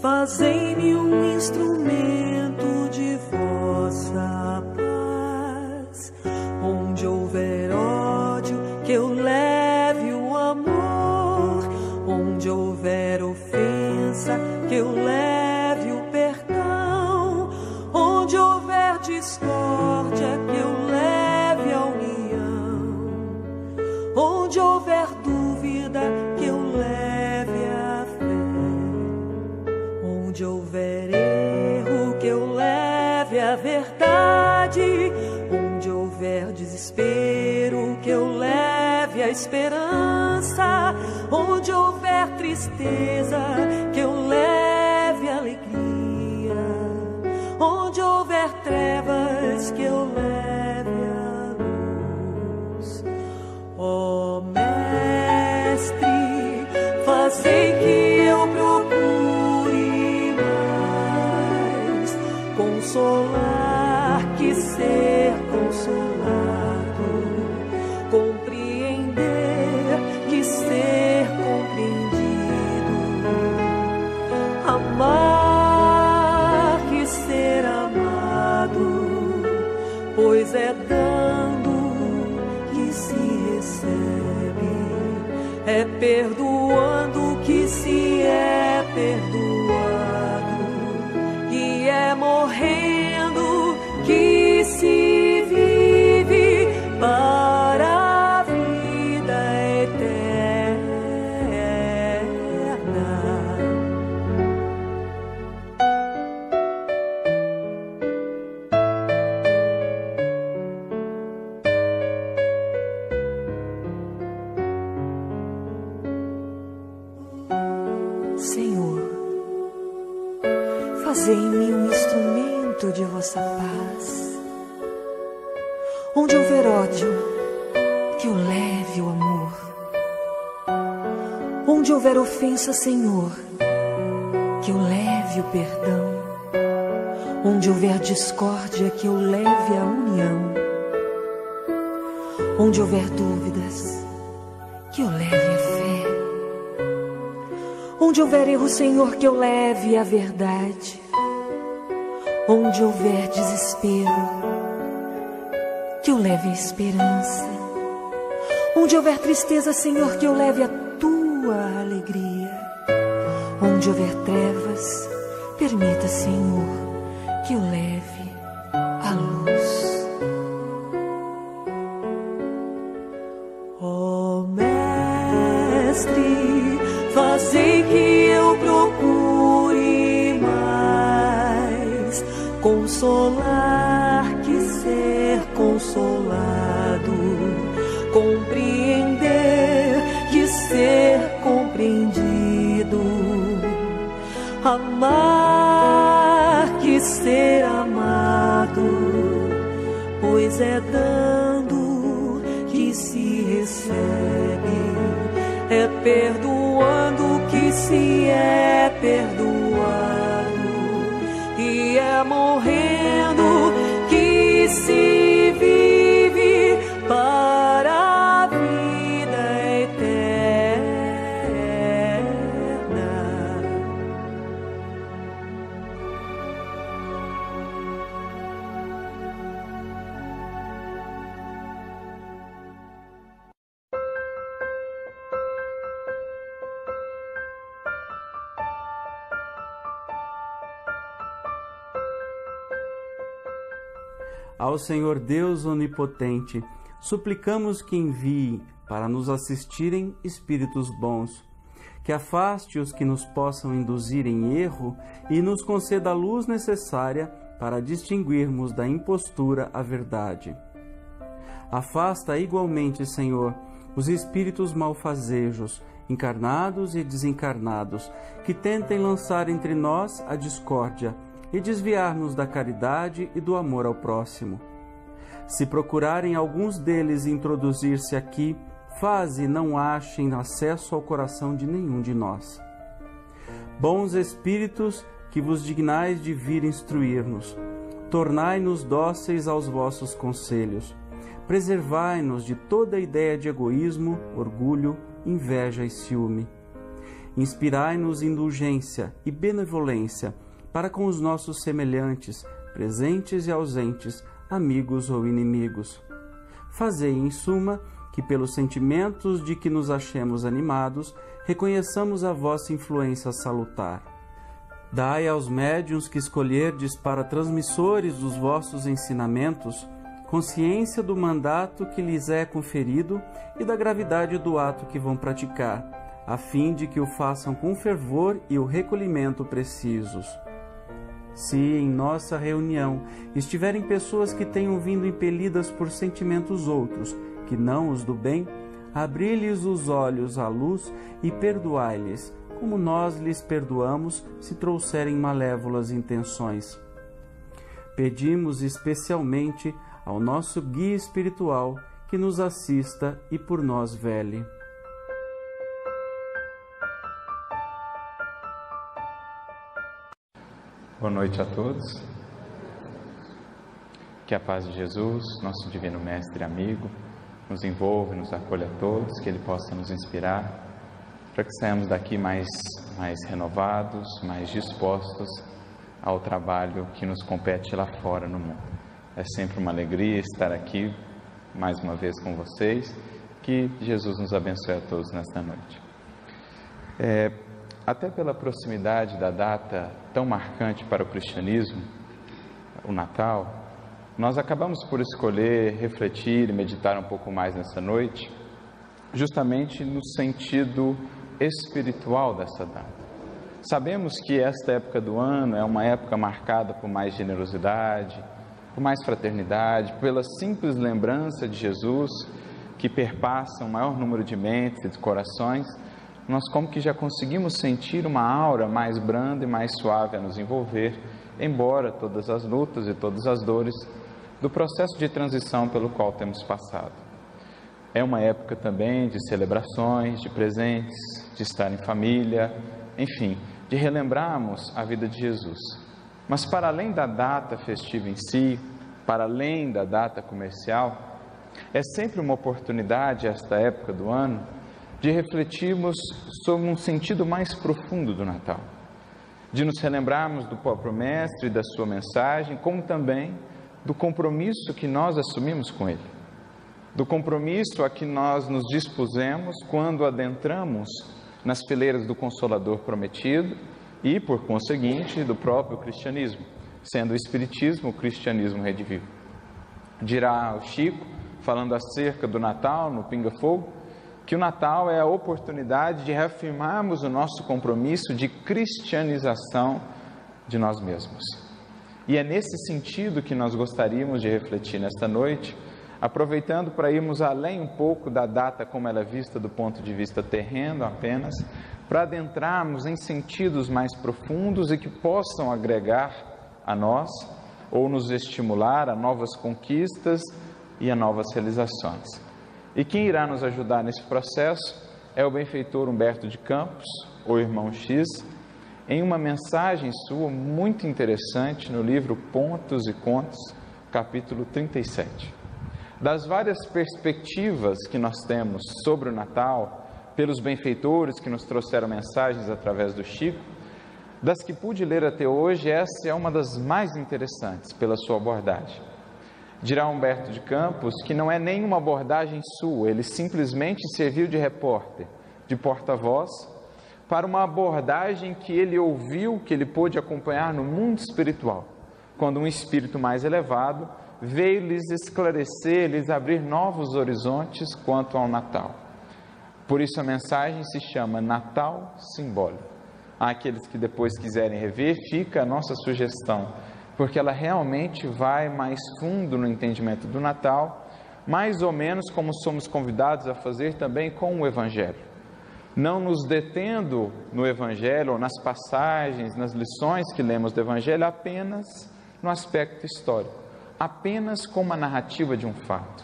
Fazei-me um instrumento de vossa paz. Onde houver ódio, que eu leve o amor. Onde houver ofensa, que eu leve o perdão. Onde houver discórdia, que eu leve a união. Onde houver dúvida, que eu leve a fé. Onde houver erro, que eu leve a verdade. Onde houver desespero, que eu leve a esperança. Onde houver tristeza, que eu leve a alegria. Onde houver trevas, que eu leve a luz. Ó Mestre, fazei que eu procure mais consolar que ser consolado, compreender que ser compreendido, amar que ser amado, pois é dando que se recebe, é perdoando que se é perdoado, e é morrendo que se vive para a vida eterna. Senhor, fazei-me um instrumento de vossa paz. Onde houver ódio, que eu leve o amor. Onde houver ofensa, Senhor, que eu leve o perdão. Onde houver discórdia, que eu leve a união. Onde houver dúvidas, que eu leve a fé. Onde houver erro, Senhor, que eu leve a verdade. Onde houver desespero, que eu leve a esperança. Onde houver tristeza, Senhor, que eu leve a tua alegria. Onde houver trevas, permita, Senhor, que eu leve a luz. Ó Mestre, fazei que eu procure mais consolar que ser consolado, compreender que ser compreendido, amar que ser amado, pois é dando que se recebe, é perdoando que se é perdoado, e é morrendo que se vive para a vida eterna. Ao Senhor Deus onipotente, suplicamos que envie para nos assistirem espíritos bons, que afaste os que nos possam induzir em erro e nos conceda a luz necessária para distinguirmos da impostura a verdade. Afasta igualmente, Senhor, os espíritos malfazejos, encarnados e desencarnados, que tentem lançar entre nós a discórdia e desviar-nos da caridade e do amor ao próximo. Se procurarem alguns deles introduzir-se aqui, faze não achem acesso ao coração de nenhum de nós. Bons espíritos, que vos dignais de vir instruir-nos, tornai-nos dóceis aos vossos conselhos, preservai-nos de toda ideia de egoísmo, orgulho, inveja e ciúme. Inspirai-nos indulgência e benevolência para com os nossos semelhantes, presentes e ausentes, amigos ou inimigos. Fazei, em suma, que pelos sentimentos de que nos achemos animados, reconheçamos a vossa influência salutar. Dai aos médiuns que escolherdes para transmissores dos vossos ensinamentos consciência do mandato que lhes é conferido e da gravidade do ato que vão praticar, a fim de que o façam com fervor e o recolhimento precisos. Se em nossa reunião estiverem pessoas que tenham vindo impelidas por sentimentos outros, que não os do bem, abri-lhes os olhos à luz e perdoai-lhes, como nós lhes perdoamos se trouxerem malévolas intenções. Pedimos especialmente ao nosso guia espiritual que nos assista e por nós vele. Boa noite a todos. Que a paz de Jesus, nosso Divino Mestre e amigo, nos envolva e nos acolha a todos, que Ele possa nos inspirar, para que saiamos daqui mais renovados, mais dispostos ao trabalho que nos compete lá fora no mundo. É sempre uma alegria estar aqui mais uma vez com vocês. Que Jesus nos abençoe a todos nesta noite. Até pela proximidade da data tão marcante para o cristianismo, o Natal, nós acabamos por escolher refletir e meditar um pouco mais nessa noite, justamente no sentido espiritual dessa data. Sabemos que esta época do ano é uma época marcada por mais generosidade, por mais fraternidade, pela simples lembrança de Jesus que perpassa o maior número de mentes e de corações. Nós como que já conseguimos sentir uma aura mais branda e mais suave a nos envolver, embora todas as lutas e todas as dores do processo de transição pelo qual temos passado. É uma época também de celebrações, de presentes, de estar em família, enfim, de relembrarmos a vida de Jesus. Mas para além da data festiva em si, para além da data comercial, é sempre uma oportunidade, esta época do ano, de refletirmos sobre um sentido mais profundo do Natal, de nos relembrarmos do próprio Mestre e da sua mensagem, como também do compromisso que nós assumimos com Ele, do compromisso a que nós nos dispusemos quando adentramos nas fileiras do Consolador prometido e, por conseguinte, do próprio cristianismo, sendo o Espiritismo o cristianismo redivivo. Dirá o Chico, falando acerca do Natal no Pinga Fogo, que o Natal é a oportunidade de reafirmarmos o nosso compromisso de cristianização de nós mesmos. E é nesse sentido que nós gostaríamos de refletir nesta noite, aproveitando para irmos além um pouco da data como ela é vista do ponto de vista terreno apenas, para adentrarmos em sentidos mais profundos e que possam agregar a nós ou nos estimular a novas conquistas e a novas realizações. E quem irá nos ajudar nesse processo é o benfeitor Humberto de Campos, o irmão X, em uma mensagem sua muito interessante no livro Pontos e Contos, capítulo 37. Das várias perspectivas que nós temos sobre o Natal, pelos benfeitores que nos trouxeram mensagens através do Chico, das que pude ler até hoje, essa é uma das mais interessantes pela sua abordagem. Dirá Humberto de Campos que não é nenhuma abordagem sua, ele simplesmente serviu de repórter, de porta-voz, para uma abordagem que ele ouviu, que ele pôde acompanhar no mundo espiritual, quando um espírito mais elevado veio lhes esclarecer, lhes abrir novos horizontes quanto ao Natal. Por isso a mensagem se chama Natal Simbólico. Àqueles que depois quiserem rever, fica a nossa sugestão, porque ela realmente vai mais fundo no entendimento do Natal, mais ou menos como somos convidados a fazer também com o Evangelho. Não nos detendo no Evangelho ou nas passagens, nas lições que lemos do Evangelho apenas no aspecto histórico, apenas como a narrativa de um fato.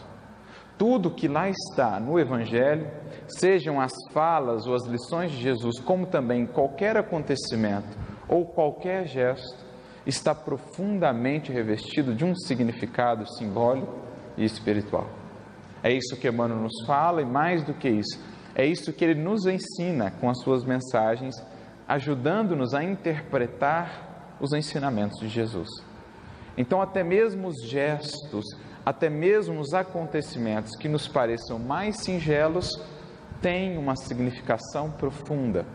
Tudo que lá está no Evangelho, sejam as falas ou as lições de Jesus, como também qualquer acontecimento ou qualquer gesto, está profundamente revestido de um significado simbólico e espiritual. É isso que Emmanuel nos fala e mais do que isso, É isso que ele nos ensina com as suas mensagens, ajudando-nos a interpretar os ensinamentos de Jesus. Então, até mesmo os gestos, até mesmo os acontecimentos que nos pareçam mais singelos, têm uma significação profunda.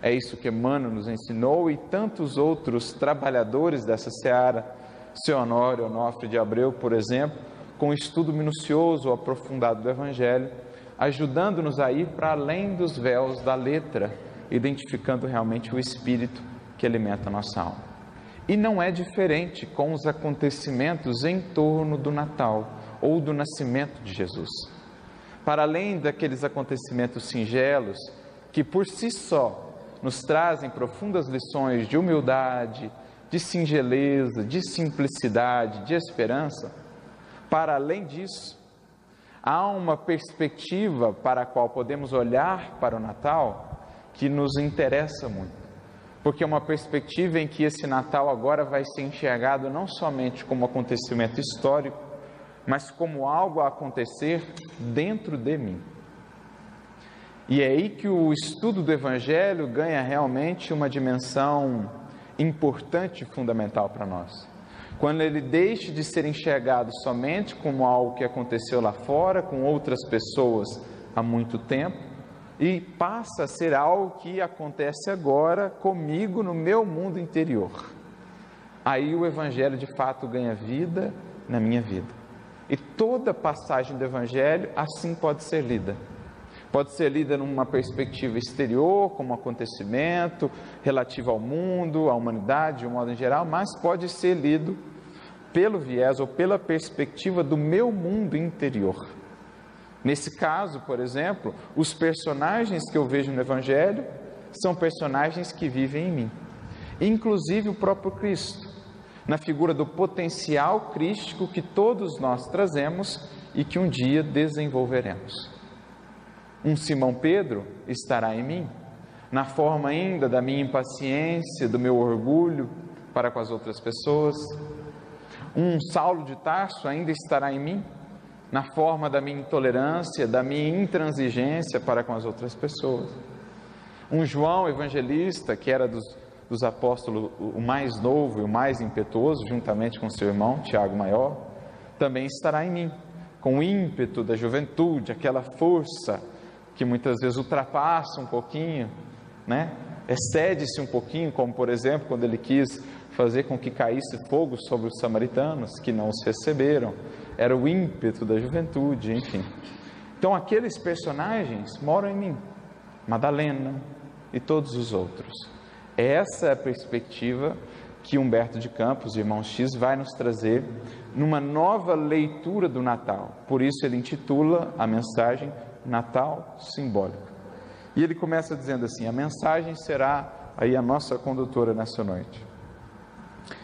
É isso que Emmanuel nos ensinou e tantos outros trabalhadores dessa seara, seu Honório Onofre de Abreu, por exemplo, com um estudo minucioso, aprofundado do Evangelho, ajudando-nos a ir para além dos véus da letra, identificando realmente o Espírito que alimenta a nossa alma. E não é diferente com os acontecimentos em torno do Natal ou do nascimento de Jesus. Para além daqueles acontecimentos singelos, que por si só nos trazem profundas lições de humildade, de singeleza, de simplicidade, de esperança, para além disso, há uma perspectiva para a qual podemos olhar para o Natal que nos interessa muito. Porque é uma perspectiva em que esse Natal agora vai ser enxergado não somente como acontecimento histórico, mas como algo a acontecer dentro de mim. E é aí que o estudo do Evangelho ganha realmente uma dimensão importante e fundamental para nós. Quando ele deixa de ser enxergado somente como algo que aconteceu lá fora, com outras pessoas há muito tempo, e passa a ser algo que acontece agora comigo no meu mundo interior. Aí o Evangelho de fato ganha vida na minha vida. E toda passagem do Evangelho assim pode ser lida. Pode ser lida numa perspectiva exterior, como um acontecimento relativo ao mundo, à humanidade de um modo em geral, mas pode ser lido pelo viés ou pela perspectiva do meu mundo interior. Nesse caso, por exemplo, os personagens que eu vejo no Evangelho são personagens que vivem em mim, inclusive o próprio Cristo, na figura do potencial crístico que todos nós trazemos e que um dia desenvolveremos. Um Simão Pedro estará em mim, na forma ainda da minha impaciência, do meu orgulho para com as outras pessoas. Um Saulo de Tarso ainda estará em mim, na forma da minha intolerância, da minha intransigência para com as outras pessoas. Um João evangelista, que era dos apóstolos o mais novo e o mais impetuoso, juntamente com seu irmão, Tiago Maior, também estará em mim, com o ímpeto da juventude, aquela força que muitas vezes ultrapassa um pouquinho, excede-se um pouquinho, como por exemplo, quando ele quis fazer com que caísse fogo sobre os samaritanos, que não os receberam. Era o ímpeto da juventude, enfim. Então aqueles personagens moram em mim, Madalena e todos os outros. Essa é a perspectiva que Humberto de Campos, Irmão X, vai nos trazer numa nova leitura do Natal. Por isso ele intitula a mensagem Natal Simbólico. E ele começa dizendo assim: a mensagem será aí a nossa condutora nessa noite.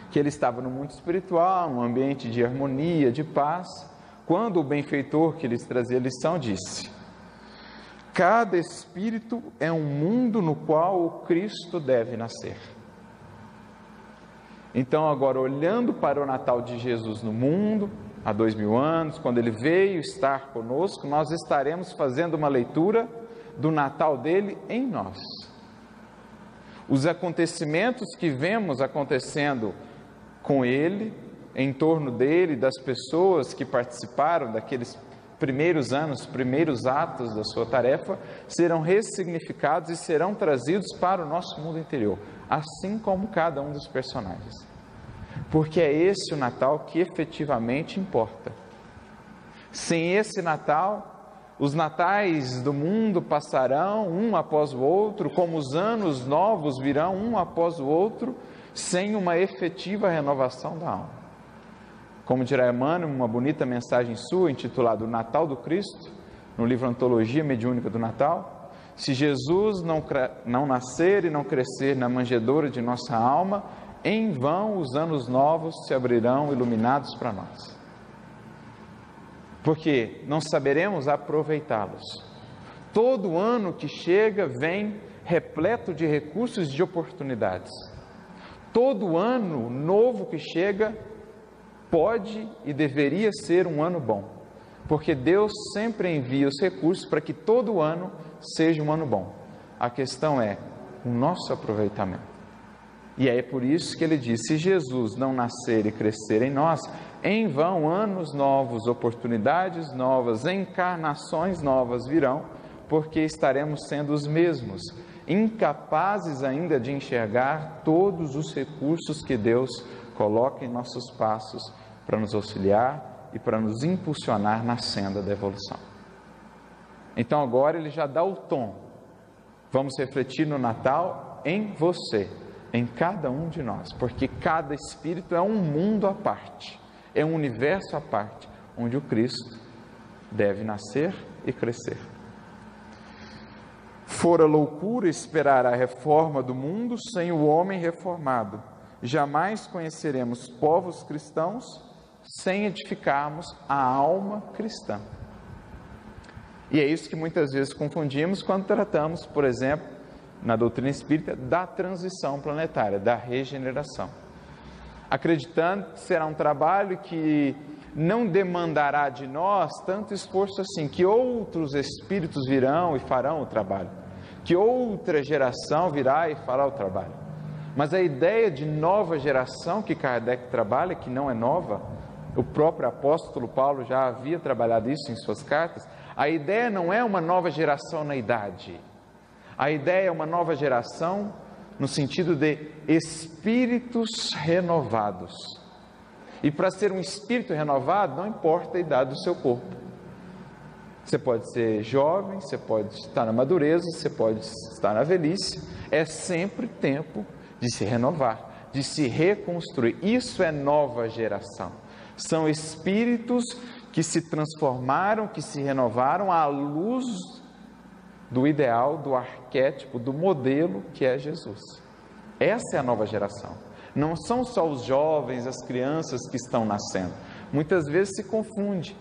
Que ele estava no mundo espiritual, um ambiente de harmonia, de paz, quando o benfeitor que lhes trazia a lição disse: cada espírito é um mundo no qual o Cristo deve nascer. Então agora, olhando para o Natal de Jesus no mundo, há 2000 anos, quando ele veio estar conosco, nós estaremos fazendo uma leitura do Natal dele em nós. Os acontecimentos que vemos acontecendo com ele, em torno dele, das pessoas que participaram daqueles primeiros anos, primeiros atos da sua tarefa, serão ressignificados e serão trazidos para o nosso mundo interior, assim como cada um dos personagens. Porque é esse o Natal que efetivamente importa. Sem esse Natal, os natais do mundo passarão um após o outro, como os anos novos virão um após o outro, sem uma efetiva renovação da alma. Como dirá Emmanuel, uma bonita mensagem sua, intitulada O Natal do Cristo, no livro Antologia Mediúnica do Natal: se Jesus não nascer e não crescer na manjedoura de nossa alma, em vão os anos novos se abrirão iluminados para nós. Porque não saberemos aproveitá-los. Todo ano que chega vem repleto de recursos e de oportunidades. Todo ano novo que chega pode e deveria ser um ano bom, porque Deus sempre envia os recursos para que todo ano seja um ano bom. A questão é o nosso aproveitamento. E é por isso que ele diz, se Jesus não nascer e crescer em nós, em vão anos novos, oportunidades novas, encarnações novas virão, porque estaremos sendo os mesmos, incapazes ainda de enxergar todos os recursos que Deus coloca em nossos passos para nos auxiliar e para nos impulsionar na senda da evolução. Então agora ele já dá o tom. Vamos refletir no Natal em você, em cada um de nós, porque cada espírito é um mundo à parte, é um universo à parte, onde o Cristo deve nascer e crescer. Fora loucura esperar a reforma do mundo sem o homem reformado. Jamais conheceremos povos cristãos sem edificarmos a alma cristã. E é isso que muitas vezes confundimos quando tratamos, por exemplo, na doutrina espírita, da transição planetária, da regeneração. Acreditando que será um trabalho que não demandará de nós tanto esforço assim, que outros espíritos virão e farão o trabalho, que outra geração virá e fará o trabalho. Mas a ideia de nova geração que Kardec trabalha, que não é nova, o próprio apóstolo Paulo já havia trabalhado isso em suas cartas, a ideia não é uma nova geração na idade, a ideia é uma nova geração no sentido de espíritos renovados. E para ser um espírito renovado, não importa a idade do seu corpo. Você pode ser jovem, você pode estar na madureza, você pode estar na velhice. É sempre tempo de se renovar, de se reconstruir. Isso é nova geração. São espíritos que se transformaram, que se renovaram à luz do ideal, do arquétipo, do modelo que é Jesus. Essa é a nova geração. Não são só os jovens, as crianças que estão nascendo. Muitas vezes se confunde.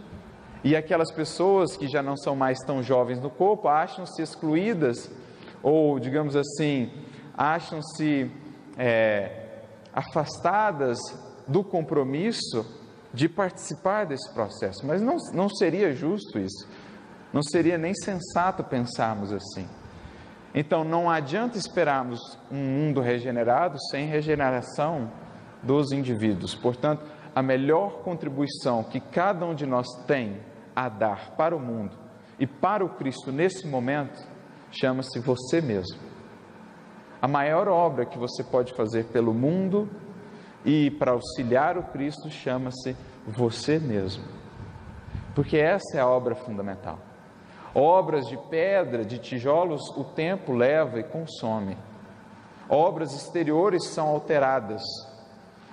E aquelas pessoas que já não são mais tão jovens no corpo, acham-se excluídas, ou, digamos assim, acham-se afastadas do compromisso de participar desse processo. Mas não seria justo isso. Não seria nem sensato pensarmos assim. Então, não adianta esperarmos um mundo regenerado sem regeneração dos indivíduos. Portanto, a melhor contribuição que cada um de nós tem a dar para o mundo e para o Cristo nesse momento, chama-se você mesmo. A maior obra que você pode fazer pelo mundo e para auxiliar o Cristo chama-se você mesmo. Porque essa é a obra fundamental. Obras de pedra, de tijolos, o tempo leva e consome. Obras exteriores são alteradas.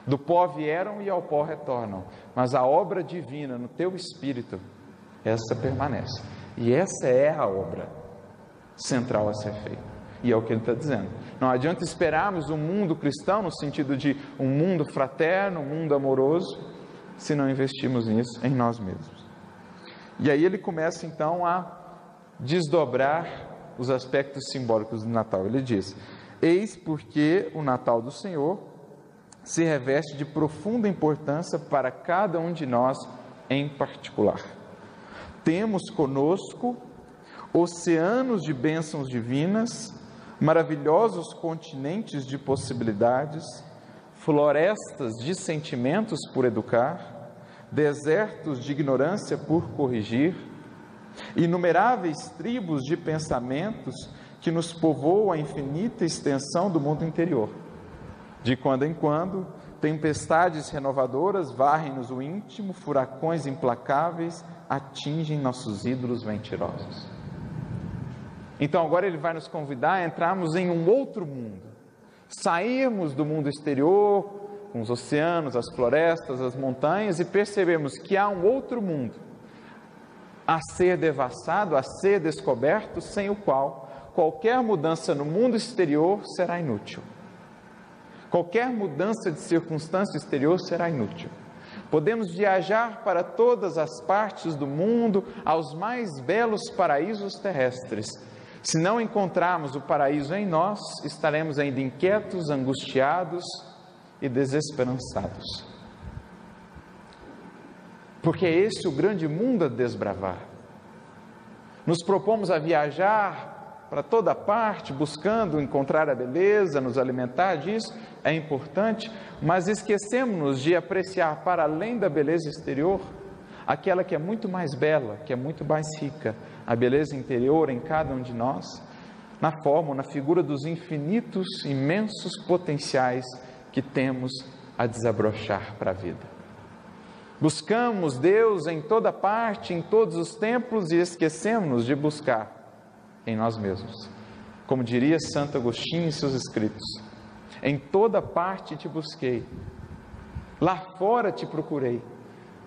Do pó vieram e ao pó retornam. Mas a obra divina no teu espírito, essa permanece. E essa é a obra central a ser feita. E é o que ele está dizendo. Não adianta esperarmos um mundo cristão, no sentido de um mundo fraterno, um mundo amoroso, se não investirmos nisso em nós mesmos. E aí ele começa então a desdobrar os aspectos simbólicos do Natal. Ele diz: eis porque o Natal do Senhor se reveste de profunda importância para cada um de nós em particular. Temos conosco oceanos de bênçãos divinas, maravilhosos continentes de possibilidades, florestas de sentimentos por educar, desertos de ignorância por corrigir, inumeráveis tribos de pensamentos que nos povoam a infinita extensão do mundo interior. De quando em quando, tempestades renovadoras varrem-nos o íntimo, furacões implacáveis atingem nossos ídolos mentirosos. Então agora ele vai nos convidar a entrarmos em um outro mundo, sairmos do mundo exterior, com os oceanos, as florestas, as montanhas, e percebemos que há um outro mundo a ser devassado, a ser descoberto, sem o qual qualquer mudança no mundo exterior será inútil. Qualquer mudança de circunstância exterior será inútil. Podemos viajar para todas as partes do mundo, aos mais belos paraísos terrestres. Se não encontrarmos o paraíso em nós, estaremos ainda inquietos, angustiados e desesperançados. Porque é esse o grande mundo a desbravar. Nos propomos a viajar para toda parte, buscando encontrar a beleza, nos alimentar disso, é importante, mas esquecemos de apreciar para além da beleza exterior, aquela que é muito mais bela, que é muito mais rica, a beleza interior em cada um de nós, na forma, na figura dos infinitos, imensos potenciais que temos a desabrochar para a vida. Buscamos Deus em toda parte, em todos os tempos, e esquecemos de buscar em nós mesmos. Como diria Santo Agostinho em seus escritos: em toda parte te busquei, lá fora te procurei,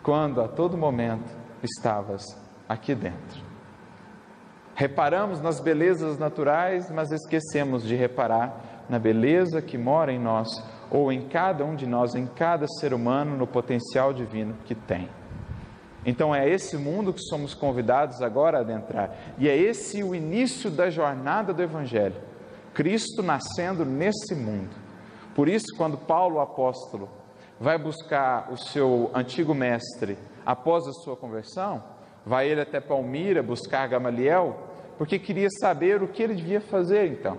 quando a todo momento estavas aqui dentro. Reparamos nas belezas naturais, mas esquecemos de reparar na beleza que mora em nós, ou em cada um de nós, em cada ser humano, no potencial divino que tem. Então é esse mundo que somos convidados agora a adentrar, e é esse o início da jornada do Evangelho, Cristo nascendo nesse mundo. Por isso, quando Paulo, o apóstolo, vai buscar o seu antigo mestre após a sua conversão, vai ele até Palmira buscar Gamaliel, porque queria saber o que ele devia fazer então.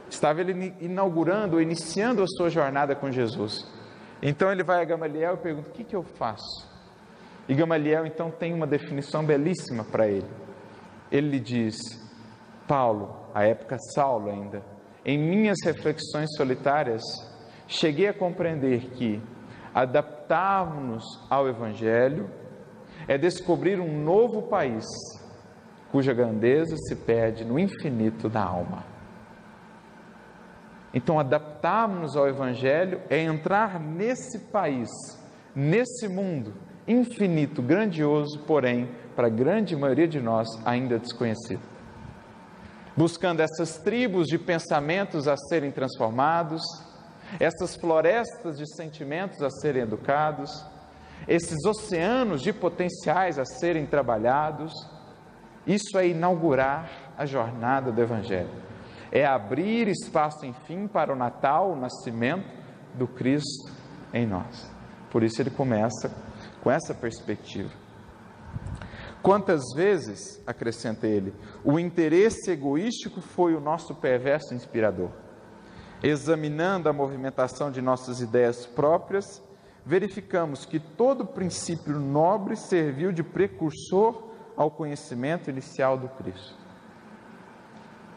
Estava ele inaugurando, iniciando a sua jornada com Jesus. Então ele vai a Gamaliel e pergunta: o que eu faço? E Gamaliel então tem uma definição belíssima para ele. Ele lhe diz: Paulo, à época Saulo ainda, em minhas reflexões solitárias, cheguei a compreender que adaptarmos-nos ao Evangelho é descobrir um novo país, cuja grandeza se perde no infinito da alma. Então, adaptarmos-nos ao Evangelho é entrar nesse país, nesse mundo infinito, grandioso, porém, para a grande maioria de nós, ainda desconhecido. Buscando essas tribos de pensamentos a serem transformados, essas florestas de sentimentos a serem educados, esses oceanos de potenciais a serem trabalhados. Isso é inaugurar a jornada do Evangelho. É abrir espaço, enfim, para o Natal, o nascimento do Cristo em nós. Por isso ele começa com essa perspectiva. Quantas vezes, acrescenta ele, o interesse egoístico foi o nosso perverso inspirador. Examinando a movimentação de nossas ideias próprias, verificamos que todo princípio nobre serviu de precursor ao conhecimento inicial do Cristo.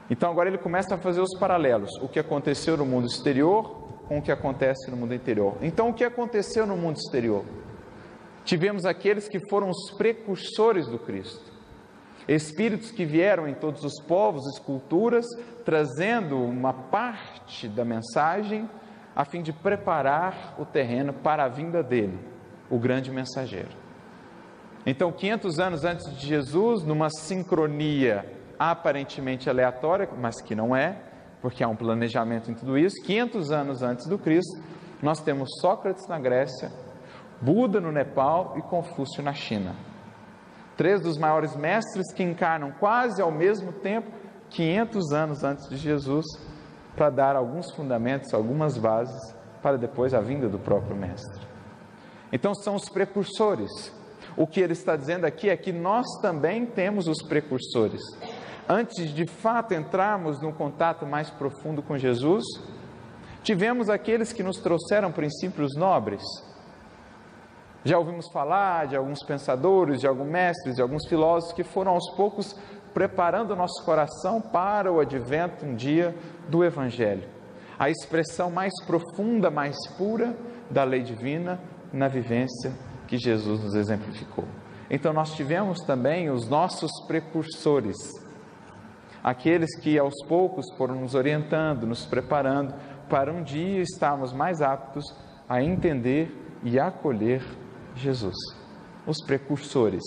Então agora ele começa a fazer os paralelos, o que aconteceu no mundo exterior com o que acontece no mundo interior. Então o que aconteceu no mundo exterior? Tivemos aqueles que foram os precursores do Cristo, espíritos que vieram em todos os povos e culturas, trazendo uma parte da mensagem a fim de preparar o terreno para a vinda dele, o grande mensageiro. Então 500 anos antes de Jesus, numa sincronia aparentemente aleatória, mas que não é, porque há um planejamento em tudo isso, 500 anos antes do Cristo, nós temos Sócrates na Grécia, Buda no Nepal e Confúcio na China. 3 dos maiores mestres que encarnam quase ao mesmo tempo, 500 anos antes de Jesus, para dar alguns fundamentos, algumas bases, para depois a vinda do próprio mestre. Então são os precursores. O que ele está dizendo aqui é que nós também temos os precursores. Antes de fato entrarmos num contato mais profundo com Jesus, tivemos aqueles que nos trouxeram princípios nobres. Já ouvimos falar de alguns pensadores, de alguns mestres, de alguns filósofos que foram aos poucos preparando o nosso coração para o advento um dia do Evangelho. A expressão mais profunda, mais pura da lei divina na vivência que Jesus nos exemplificou. Então nós tivemos também os nossos precursores, aqueles que aos poucos foram nos orientando, nos preparando para um dia estarmos mais aptos a entender e acolher Jesus, os precursores.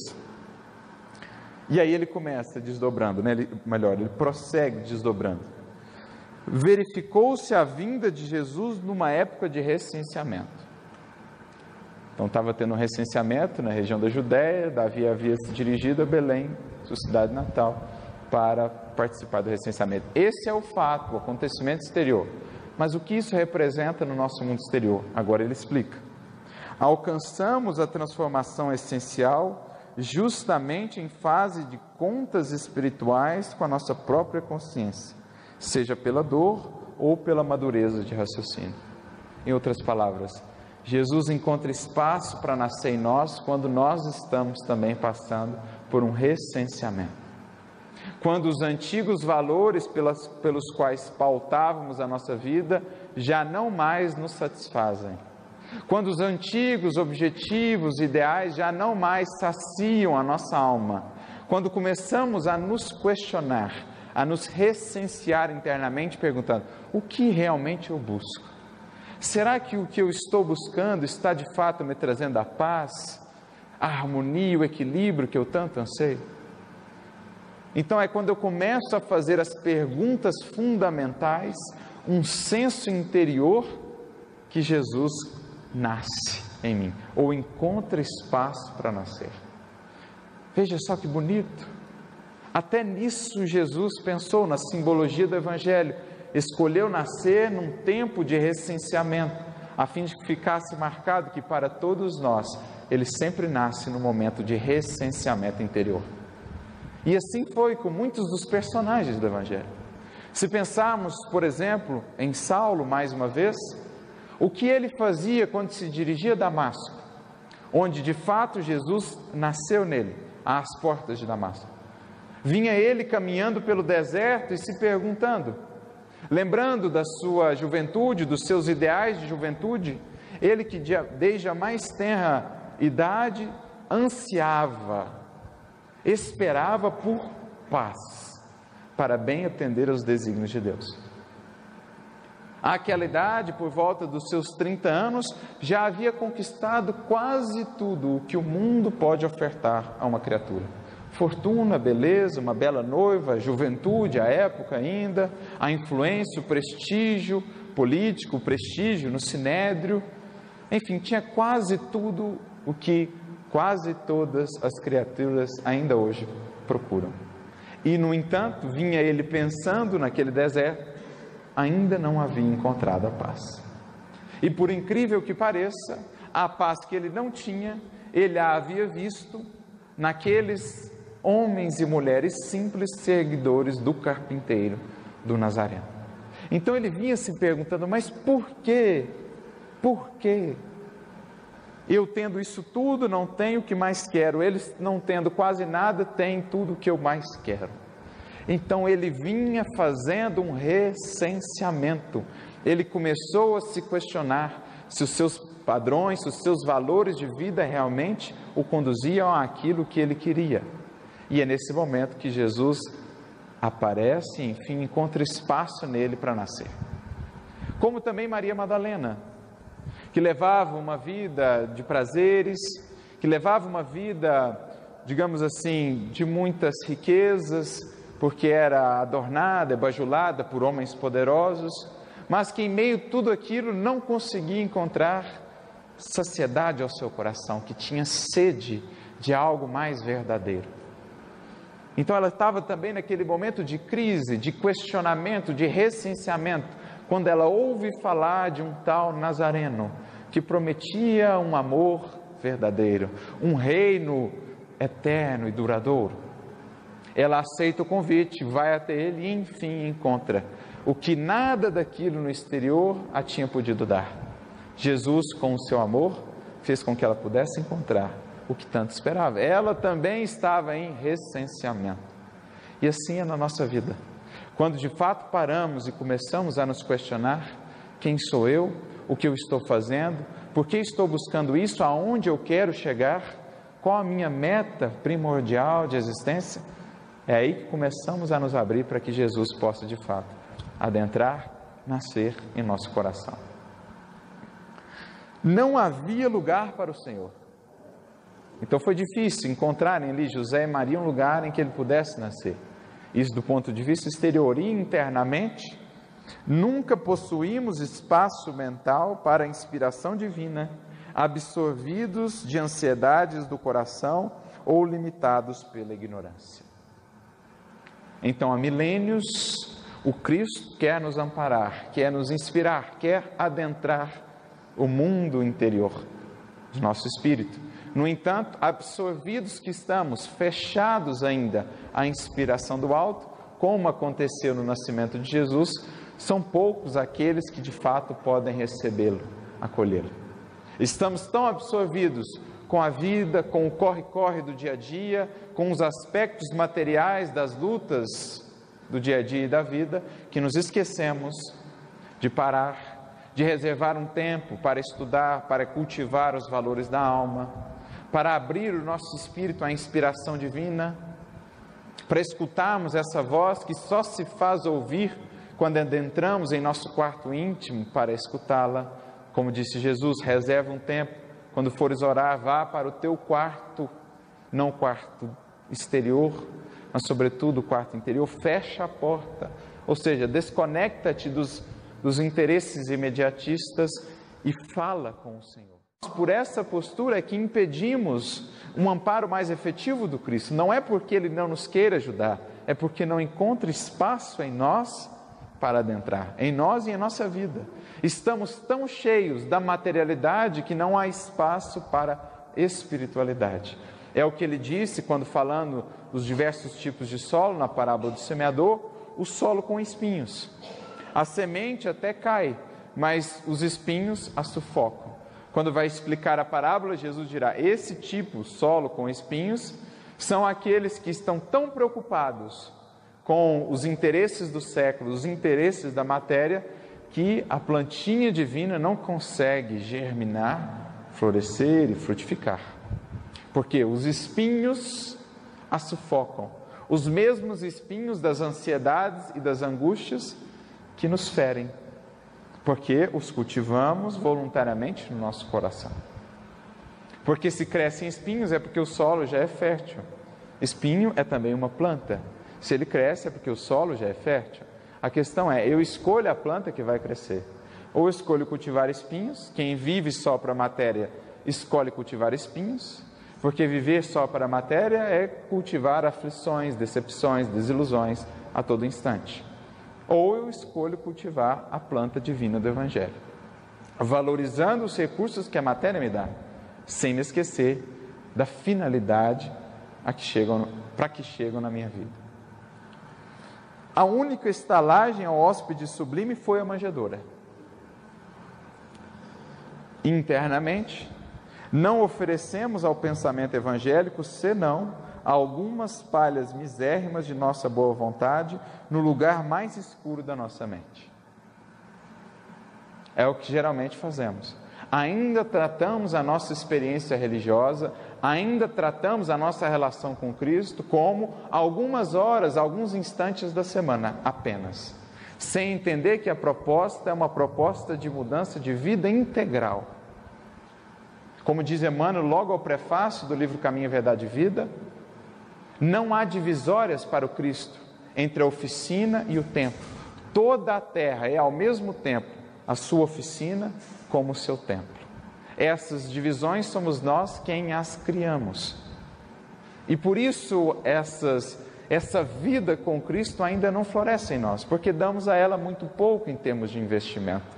E aí ele começa desdobrando, né? Ele prossegue desdobrando. Verificou-se a vinda de Jesus numa época de recenseamento. Então estava tendo um recenseamento na região da Judéia, Davi havia se dirigido a Belém, sua cidade natal, para participar do recenseamento. Esse é o fato, o acontecimento exterior. Mas o que isso representa no nosso mundo exterior? Agora ele explica. Alcançamos a transformação essencial justamente em fase de contas espirituais com a nossa própria consciência, seja pela dor ou pela madureza de raciocínio. Em outras palavras, Jesus encontra espaço para nascer em nós quando nós estamos também passando por um recenseamento. Quando os antigos valores pelos quais pautávamos a nossa vida já não mais nos satisfazem. Quando os antigos objetivos, ideais já não mais saciam a nossa alma. Quando começamos a nos questionar, a nos recensear internamente, perguntando: o que realmente eu busco? Será que o que eu estou buscando está de fato me trazendo a paz, a harmonia, o equilíbrio que eu tanto anseio? Então é quando eu começo a fazer as perguntas fundamentais, um senso interior, que Jesus nasce em mim, ou encontra espaço para nascer. Veja só que bonito. Até nisso Jesus pensou, na simbologia do Evangelho. Escolheu nascer num tempo de recenseamento, a fim de que ficasse marcado que para todos nós, Ele sempre nasce no momento de recenseamento interior. E assim foi com muitos dos personagens do Evangelho. Se pensarmos, por exemplo, em Saulo, mais uma vez, o que ele fazia quando se dirigia a Damasco, onde de fato Jesus nasceu nele, às portas de Damasco. Vinha ele caminhando pelo deserto e se perguntando, lembrando da sua juventude, dos seus ideais de juventude, ele que desde a mais tenra idade ansiava, esperava por paz, para bem atender aos desígnios de Deus. Àquela idade, por volta dos seus 30 anos, já havia conquistado quase tudo o que o mundo pode ofertar a uma criatura. Fortuna, beleza, uma bela noiva, juventude, à época ainda, a influência, o prestígio político, o prestígio no sinédrio, enfim, tinha quase tudo o que quase todas as criaturas ainda hoje procuram. E, no entanto, vinha ele pensando naquele deserto, ainda não havia encontrado a paz. E por incrível que pareça, a paz que ele não tinha, ele a havia visto naqueles homens e mulheres simples seguidores do carpinteiro, do Nazareno. Então ele vinha se perguntando, mas por quê? Por quê? Eu tendo isso tudo, não tenho o que mais quero. Eles não tendo quase nada, têm tudo o que eu mais quero. Então ele vinha fazendo um recenseamento. Ele começou a se questionar se os seus padrões, se os seus valores de vida realmente o conduziam àquilo que ele queria. E é nesse momento que Jesus aparece e, enfim, encontra espaço nele para nascer. Como também Maria Madalena, que levava uma vida de prazeres, que levava uma vida, digamos assim, de muitas riquezas, porque era adornada, bajulada por homens poderosos, mas que em meio a tudo aquilo não conseguia encontrar saciedade ao seu coração, que tinha sede de algo mais verdadeiro. Então ela estava também naquele momento de crise, de questionamento, de recenseamento, quando ela ouve falar de um tal Nazareno, que prometia um amor verdadeiro, um reino eterno e duradouro. Ela aceita o convite, vai até ele e enfim encontra o que nada daquilo no exterior a tinha podido dar. Jesus, com o seu amor, fez com que ela pudesse encontrar o que tanto esperava. Ela também estava em recenseamento. E assim é na nossa vida. Quando de fato paramos e começamos a nos questionar: quem sou eu? O que eu estou fazendo? Por que estou buscando isso? Aonde eu quero chegar? Qual a minha meta primordial de existência? É aí que começamos a nos abrir para que Jesus possa de fato adentrar, nascer em nosso coração. Não havia lugar para o Senhor. Então foi difícil encontrarem ali José e Maria um lugar em que ele pudesse nascer. Isso do ponto de vista exterior. E internamente, nunca possuímos espaço mental para a inspiração divina, absorvidos de ansiedades do coração ou limitados pela ignorância. Então, há milênios, o Cristo quer nos amparar, quer nos inspirar, quer adentrar o mundo interior do nosso espírito, No entanto, absorvidos que estamos, fechados ainda à inspiração do alto, como aconteceu no nascimento de Jesus, são poucos aqueles que de fato podem recebê-lo, acolhê-lo. Estamos tão absorvidos com a vida, com o corre-corre do dia a dia, com os aspectos materiais das lutas do dia a dia e da vida, que nos esquecemos de parar, de reservar um tempo para estudar, para cultivar os valores da alma, para abrir o nosso espírito à inspiração divina, para escutarmos essa voz que só se faz ouvir quando adentramos em nosso quarto íntimo para escutá-la. Como disse Jesus, reserva um tempo, quando fores orar, vá para o teu quarto, não o quarto exterior, mas sobretudo o quarto interior, fecha a porta, ou seja, desconecta-te dos interesses imediatistas e fala com o Senhor. Por essa postura é que impedimos um amparo mais efetivo do Cristo. Não é porque Ele não nos queira ajudar, é porque não encontra espaço em nós para adentrar, em nós e em nossa vida. Estamos tão cheios da materialidade que não há espaço para espiritualidade. É o que Ele disse quando falando dos diversos tipos de solo, na parábola do semeador, o solo com espinhos. A semente até cai, mas os espinhos a sufocam. Quando vai explicar a parábola, Jesus dirá, esse tipo, solo com espinhos, são aqueles que estão tão preocupados com os interesses do século, os interesses da matéria, que a plantinha divina não consegue germinar, florescer e frutificar. Porque os espinhos a sufocam, os mesmos espinhos das ansiedades e das angústias que nos ferem, porque os cultivamos voluntariamente no nosso coração. Porque se crescem espinhos é porque o solo já é fértil. Espinho é também uma planta. Se ele cresce é porque o solo já é fértil. A questão é, eu escolho a planta que vai crescer. Ou eu escolho cultivar espinhos, quem vive só para a matéria escolhe cultivar espinhos, porque viver só para a matéria é cultivar aflições, decepções, desilusões a todo instante. Ou eu escolho cultivar a planta divina do Evangelho, valorizando os recursos que a matéria me dá, sem me esquecer da finalidade para que chegam na minha vida. A única estalagem ao hóspede sublime foi a manjedoura. Internamente, não oferecemos ao pensamento evangélico senão algumas palhas misérrimas de nossa boa vontade no lugar mais escuro da nossa mente. É o que geralmente fazemos. Ainda tratamos a nossa experiência religiosa, ainda tratamos a nossa relação com Cristo como algumas horas, alguns instantes da semana apenas, sem entender que a proposta é uma proposta de mudança de vida integral. Como diz Emmanuel logo ao prefácio do livro Caminho, Verdade e Vida, não há divisórias para o Cristo entre a oficina e o templo. Toda a terra é ao mesmo tempo a sua oficina como o seu templo. Essas divisões somos nós quem as criamos. E por isso essa vida com Cristo ainda não floresce em nós, porque damos a ela muito pouco em termos de investimento.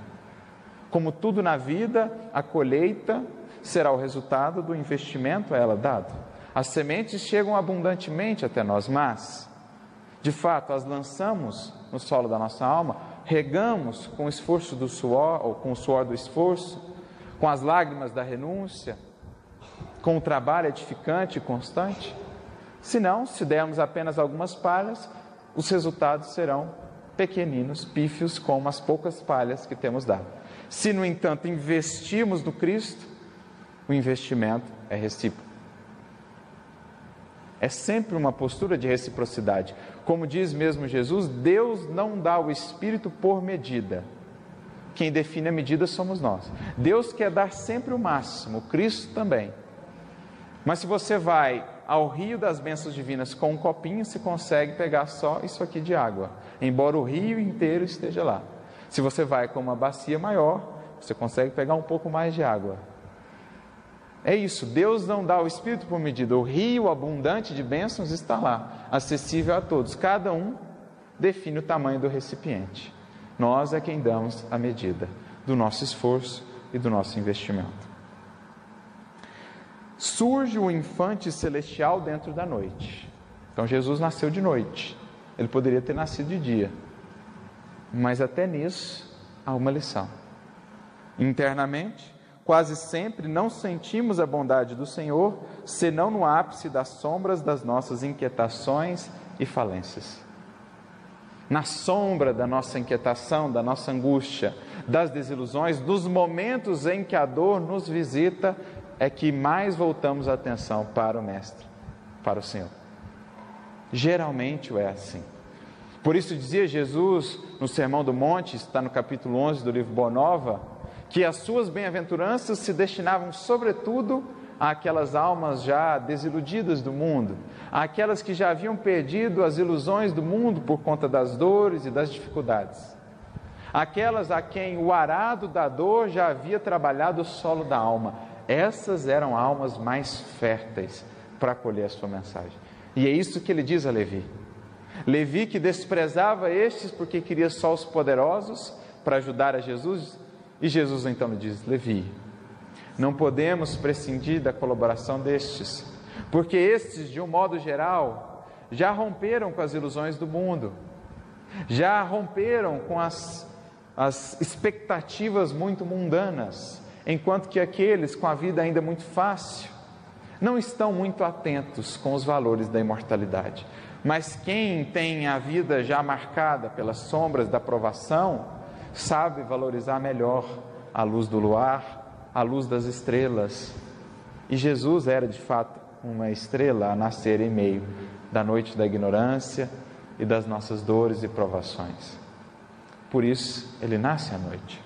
Como tudo na vida, a colheita será o resultado do investimento a ela dado. As sementes chegam abundantemente até nós, mas, de fato, as lançamos no solo da nossa alma, regamos com o esforço do suor, ou com o suor do esforço, com as lágrimas da renúncia, com o trabalho edificante e constante? Se não, se dermos apenas algumas palhas, os resultados serão pequeninos, pífios, como as poucas palhas que temos dado. Se, no entanto, investirmos no Cristo, o investimento é recíproco. É sempre uma postura de reciprocidade. Como diz mesmo Jesus, Deus não dá o Espírito por medida. Quem define a medida somos nós. Deus quer dar sempre o máximo, Cristo também. Mas se você vai ao rio das bênçãos divinas com um copinho, você consegue pegar só isso aqui de água, embora o rio inteiro esteja lá. Se você vai com uma bacia maior, você consegue pegar um pouco mais de água. É isso, Deus não dá o Espírito por medida, o rio abundante de bênçãos está lá, acessível a todos, cada um define o tamanho do recipiente. Nós é quem damos a medida do nosso esforço e do nosso investimento. surge o infante celestial dentro da noite. Então Jesus nasceu de noite, ele poderia ter nascido de dia, mas até nisso há uma lição. Internamente, quase sempre não sentimos a bondade do Senhor, senão no ápice das sombras das nossas inquietações e falências. Na sombra da nossa inquietação, da nossa angústia, das desilusões, dos momentos em que a dor nos visita, é que mais voltamos a atenção para o Mestre, para o Senhor. Geralmente é assim. Por isso dizia Jesus no Sermão do Monte, está no capítulo 11 do livro Boa Nova, que as suas bem-aventuranças se destinavam sobretudo àquelas almas já desiludidas do mundo, àquelas que já haviam perdido as ilusões do mundo por conta das dores e das dificuldades, aquelas a quem o arado da dor já havia trabalhado o solo da alma. Essas eram almas mais férteis para acolher a sua mensagem. E é isso que ele diz a Levi. Levi, que desprezava estes porque queria só os poderosos para ajudar a Jesus, e Jesus então lhe diz: Levi, não podemos prescindir da colaboração destes, porque estes, de um modo geral, já romperam com as ilusões do mundo, já romperam com as expectativas muito mundanas, enquanto que aqueles com a vida ainda muito fácil não estão muito atentos com os valores da imortalidade. Mas quem tem a vida já marcada pelas sombras da provação, sabe valorizar melhor a luz do luar, a luz das estrelas. E Jesus era de fato uma estrela a nascer em meio da noite da ignorância e das nossas dores e provações. Por isso, ele nasce à noite.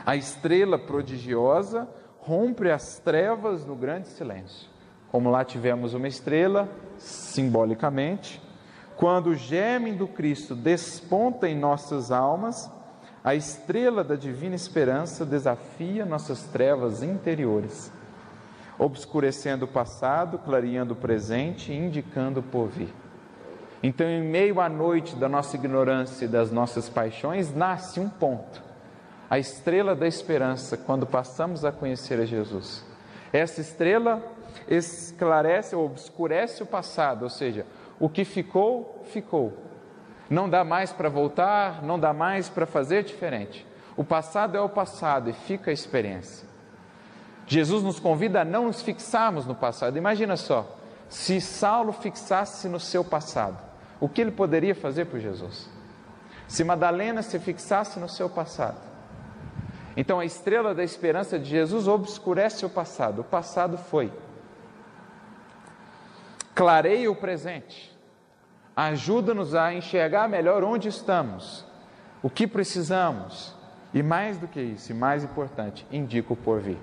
A estrela prodigiosa rompe as trevas no grande silêncio. Como lá tivemos uma estrela, simbolicamente, quando o germe do Cristo desponta em nossas almas, a estrela da divina esperança desafia nossas trevas interiores, obscurecendo o passado, clareando o presente e indicando o porvir. Então, em meio à noite da nossa ignorância e das nossas paixões, nasce um ponto, a estrela da esperança, quando passamos a conhecer a Jesus. Essa estrela esclarece ou obscurece o passado, ou seja, o que ficou, ficou. Não dá mais para voltar, não dá mais para fazer diferente. O passado é o passado e fica a experiência. Jesus nos convida a não nos fixarmos no passado. Imagina só, se Saulo fixasse no seu passado, o que ele poderia fazer por Jesus? Se Madalena se fixasse no seu passado. Então a estrela da esperança de Jesus obscurece o passado foi. Clareia o presente, ajuda-nos a enxergar melhor onde estamos, o que precisamos, e mais do que isso, e mais importante, indica o porvir.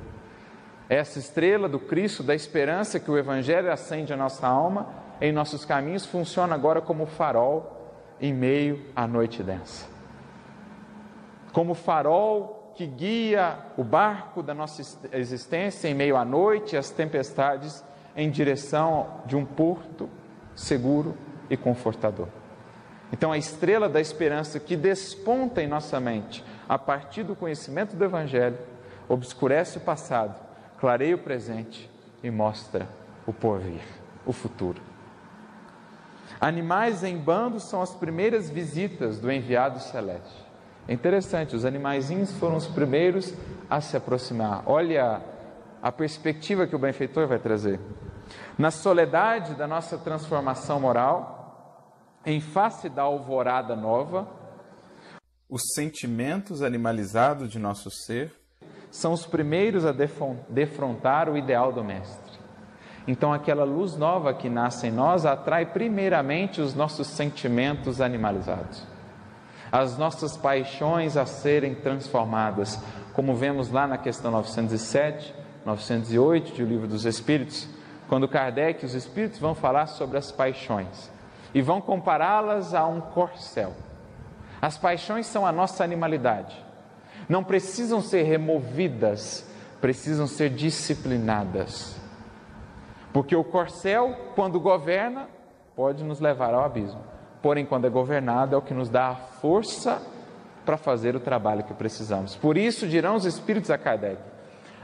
Essa estrela do Cristo, da esperança que o Evangelho acende a nossa alma, em nossos caminhos, funciona agora como farol em meio à noite densa. Como farol que guia o barco da nossa existência em meio à noite e às tempestades em direção de um porto seguro e confortador. Então a estrela da esperança que desponta em nossa mente a partir do conhecimento do Evangelho, obscurece o passado, clareia o presente e mostra o porvir, o futuro. Animais em bando são as primeiras visitas do enviado celeste. É interessante, os animaizinhos foram os primeiros a se aproximar. Olha a perspectiva que o benfeitor vai trazer. Na soledade da nossa transformação moral, em face da alvorada nova, os sentimentos animalizados de nosso ser são os primeiros a defrontar o ideal do Mestre. Então aquela luz nova que nasce em nós atrai primeiramente os nossos sentimentos animalizados, as nossas paixões a serem transformadas, como vemos lá na questão 907, 908 do Livro dos Espíritos, quando Kardec e os Espíritos vão falar sobre as paixões e vão compará-las a um corcel. As paixões são a nossa animalidade, não precisam ser removidas, precisam ser disciplinadas, porque o corcel, quando governa, pode nos levar ao abismo. Porém, quando é governado, é o que nos dá a força para fazer o trabalho que precisamos. Por isso, dirão os Espíritos a Kardec,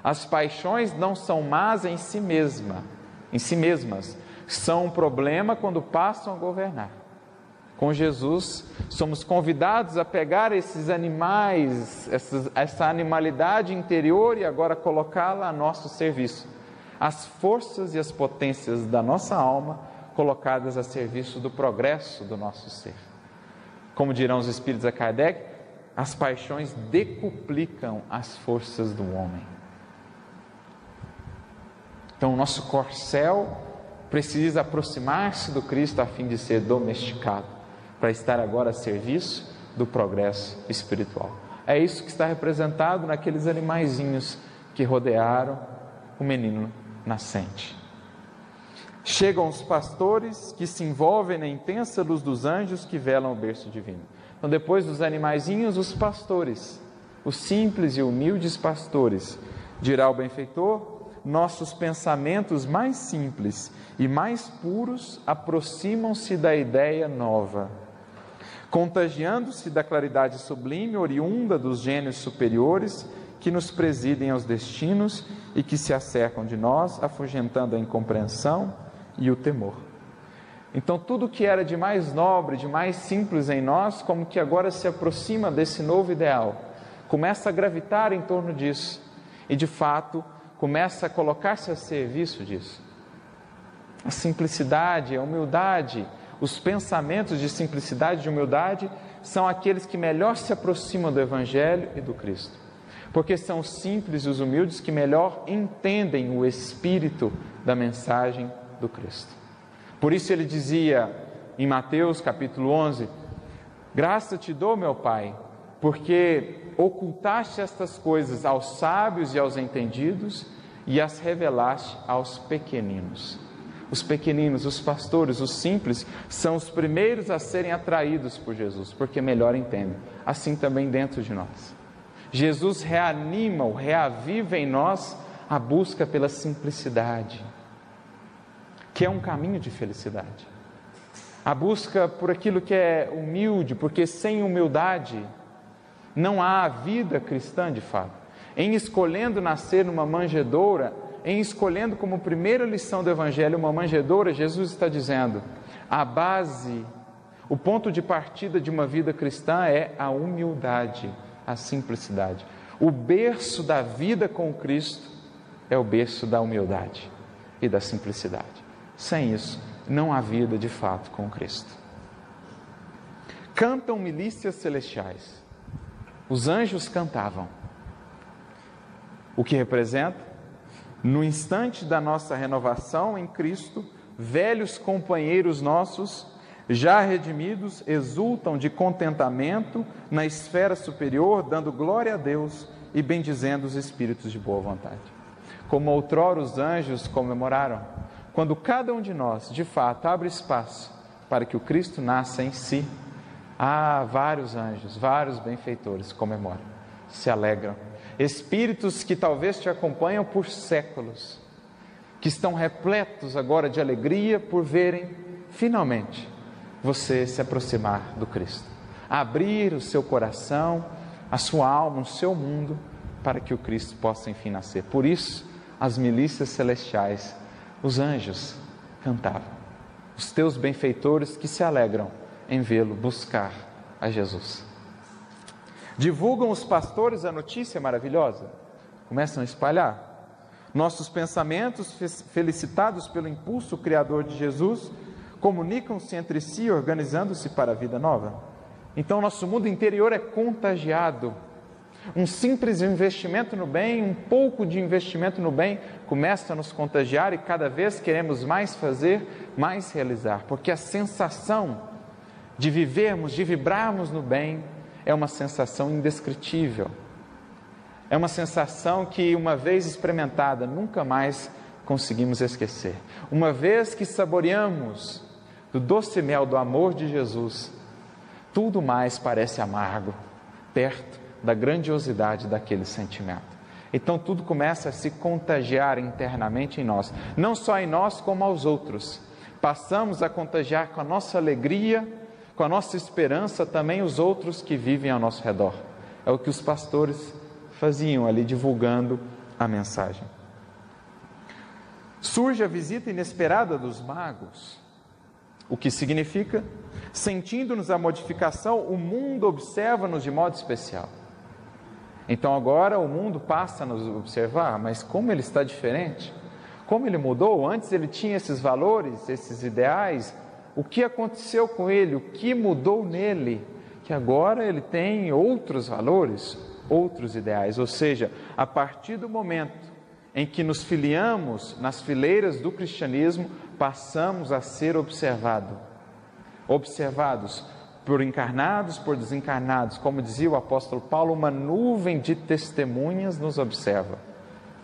As paixões não são más em si mesmas, são um problema quando passam a governar. Com Jesus, somos convidados a pegar esses animais, essa animalidade interior e agora colocá-la a nosso serviço. As forças e as potências da nossa alma colocadas a serviço do progresso do nosso ser. Como dirão os espíritos a Kardec, as paixões decuplicam as forças do homem. Então, o nosso corcel precisa aproximar-se do Cristo a fim de ser domesticado, para estar agora a serviço do progresso espiritual. É isso que está representado naqueles animaizinhos que rodearam o menino nascente. Chegam os pastores que se envolvem na intensa luz dos anjos que velam o berço divino. Então, depois dos animaizinhos, os pastores, os simples e humildes pastores, dirá o benfeitor: nossos pensamentos mais simples e mais puros aproximam-se da ideia nova, contagiando-se da claridade sublime oriunda dos gênios superiores que nos presidem aos destinos e que se acercam de nós, afugentando a incompreensão e o temor. Então, tudo que era de mais nobre, de mais simples em nós, como que agora se aproxima desse novo ideal, começa a gravitar em torno disso e, de fato, começa a colocar-se a serviço disso. A simplicidade, a humildade, os pensamentos de simplicidade e de humildade são aqueles que melhor se aproximam do Evangelho e do Cristo, porque são os simples e os humildes que melhor entendem o espírito da mensagem do Cristo. Por isso ele dizia em Mateus capítulo 11: graça te dou, meu Pai, porque ocultaste estas coisas aos sábios e aos entendidos e as revelaste aos pequeninos. Os pequeninos, os pastores, os simples, são os primeiros a serem atraídos por Jesus, porque melhor entendem. Assim também dentro de nós. Jesus reanima, reaviva em nós a busca pela simplicidade, que é um caminho de felicidade. A busca por aquilo que é humilde, porque sem humildade não há vida cristã de fato. Em escolhendo nascer numa manjedoura, em escolhendo como primeira lição do Evangelho uma manjedoura, Jesus está dizendo: a base, o ponto de partida de uma vida cristã é a humildade, a simplicidade. O berço da vida com Cristo é o berço da humildade e da simplicidade. Sem isso, não há vida de fato com Cristo. Cantam milícias celestiais. Os anjos cantavam. O que representa? No instante da nossa renovação em Cristo, velhos companheiros nossos, já redimidos, exultam de contentamento na esfera superior, dando glória a Deus e bendizendo os espíritos de boa vontade. Como outrora os anjos comemoraram, quando cada um de nós, de fato, abre espaço para que o Cristo nasça em si, há vários anjos, vários benfeitores comemoram, se alegram. Espíritos que talvez te acompanham por séculos, que estão repletos agora de alegria por verem, finalmente, você se aproximar do Cristo. Abrir o seu coração, a sua alma, o seu mundo, para que o Cristo possa enfim nascer. Por isso, as milícias celestiais, os anjos cantavam. Os teus benfeitores que se alegram em vê-lo buscar a Jesus. Divulgam os pastores a notícia maravilhosa, começam a espalhar. Nossos pensamentos, felicitados pelo impulso criador de Jesus, comunicam-se entre si, organizando-se para a vida nova. Então, nosso mundo interior é contagiado. Um simples investimento no bem, um pouco de investimento no bem, começa a nos contagiar e cada vez queremos mais fazer, mais realizar, porque a sensação de vivermos, de vibrarmos no bem, é uma sensação indescritível. É uma sensação que, uma vez experimentada, nunca mais conseguimos esquecer. Uma vez que saboreamos do doce mel do amor de Jesus, tudo mais parece amargo, perto da grandiosidade daquele sentimento. Então tudo começa a se contagiar internamente em nós, não só em nós como aos outros. Passamos a contagiar com a nossa alegria, com a nossa esperança também os outros que vivem ao nosso redor. É o que os pastores faziam ali, divulgando a mensagem. Surge a visita inesperada dos magos, o que significa, sentindo-nos a modificação, o mundo observa-nos de modo especial. Então agora o mundo passa a nos observar, mas como ele está diferente? Como ele mudou? Antes ele tinha esses valores, esses ideais. O que aconteceu com ele? O que mudou nele? Que agora ele tem outros valores, outros ideais. Ou seja, a partir do momento em que nos filiamos nas fileiras do cristianismo, passamos a ser observados por encarnados, por desencarnados. Como dizia o apóstolo Paulo, uma nuvem de testemunhas nos observa,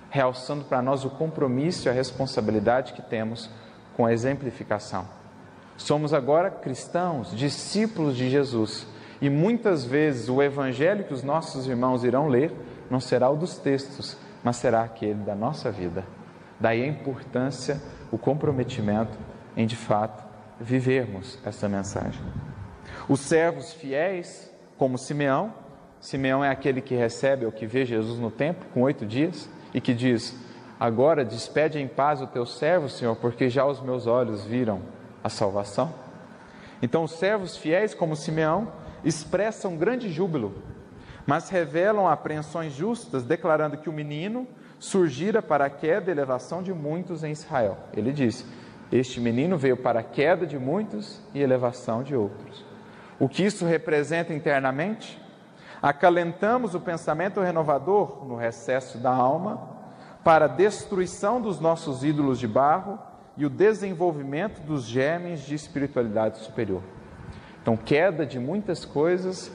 realçando para nós o compromisso e a responsabilidade que temos com a exemplificação. Somos agora cristãos, discípulos de Jesus, e muitas vezes o evangelho que os nossos irmãos irão ler não será o dos textos, mas será aquele da nossa vida. Daí a importância, o comprometimento em de fato vivermos essa mensagem. Os servos fiéis, como Simeão é aquele que recebe ou que vê Jesus no templo com 8 dias e que diz: agora despede em paz o teu servo, Senhor, porque já os meus olhos viram a salvação. Então os servos fiéis, como Simeão, expressam grande júbilo, mas revelam apreensões justas, declarando que o menino surgira para a queda e elevação de muitos em Israel. Ele diz: este menino veio para a queda de muitos e elevação de outros. O que isso representa internamente? Acalentamos o pensamento renovador no recesso da alma para a destruição dos nossos ídolos de barro e o desenvolvimento dos germes de espiritualidade superior. Então, queda de muitas coisas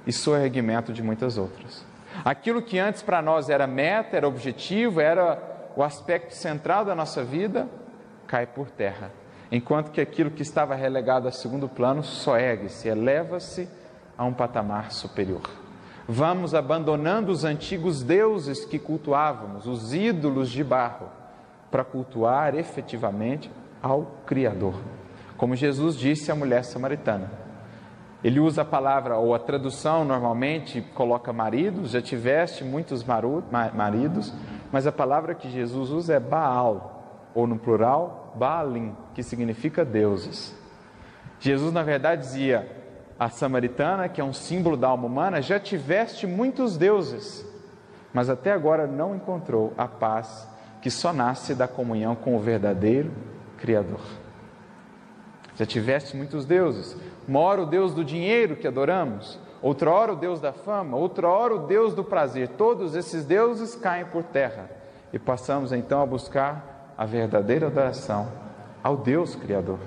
e soerguimento de muitas outras. Aquilo que antes para nós era meta, era objetivo, era o aspecto central da nossa vida, cai por terra. Enquanto que aquilo que estava relegado a segundo plano soergue-se, eleva-se a um patamar superior. Vamos abandonando os antigos deuses que cultuávamos, os ídolos de barro, para cultuar efetivamente ao Criador. Como Jesus disse à mulher samaritana. Ele usa a palavra, ou a tradução normalmente coloca maridos, já tiveste muitos maridos, mas a palavra que Jesus usa é Baal, ou no plural, Baalim, que significa deuses. Jesus, na verdade, dizia à samaritana, que é um símbolo da alma humana: já tiveste muitos deuses, mas até agora não encontrou a paz que só nasce da comunhão com o verdadeiro Criador. Já tiveste muitos deuses. Uma hora o Deus do dinheiro que adoramos, outra hora o Deus da fama, outra hora o Deus do prazer. Todos esses deuses caem por terra e passamos então a buscar a verdadeira adoração ao Deus Criador.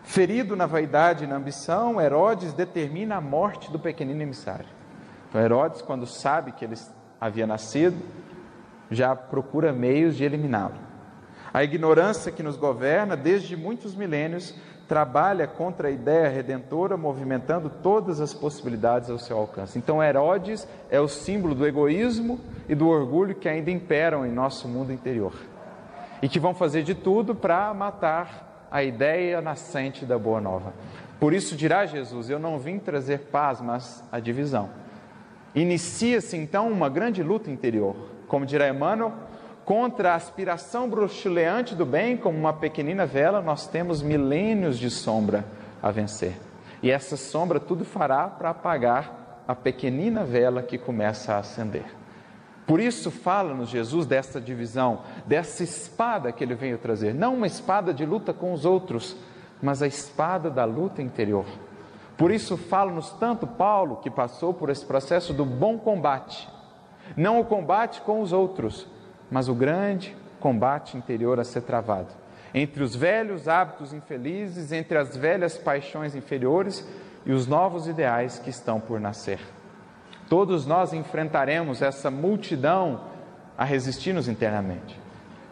Ferido na vaidade e na ambição, Herodes determina a morte do pequenino emissário. Então Herodes, quando sabe que ele havia nascido, já procura meios de eliminá-lo. A ignorância que nos governa desde muitos milênios trabalha contra a ideia redentora, movimentando todas as possibilidades ao seu alcance. Então Herodes é o símbolo do egoísmo e do orgulho que ainda imperam em nosso mundo interior e que vão fazer de tudo para matar a ideia nascente da Boa Nova. Por isso dirá Jesus: eu não vim trazer paz, mas a divisão. Inicia-se então uma grande luta interior, como dirá Emmanuel, contra a aspiração bruxuleante do bem. Como uma pequenina vela, nós temos milênios de sombra a vencer. E essa sombra tudo fará para apagar a pequenina vela que começa a acender. Por isso fala-nos Jesus dessa divisão, dessa espada que ele veio trazer. Não uma espada de luta com os outros, mas a espada da luta interior. Por isso fala-nos tanto Paulo, que passou por esse processo do bom combate. Não o combate com os outros, mas o grande combate interior a ser travado. Entre os velhos hábitos infelizes, entre as velhas paixões inferiores e os novos ideais que estão por nascer. Todos nós enfrentaremos essa multidão a resistir-nos internamente.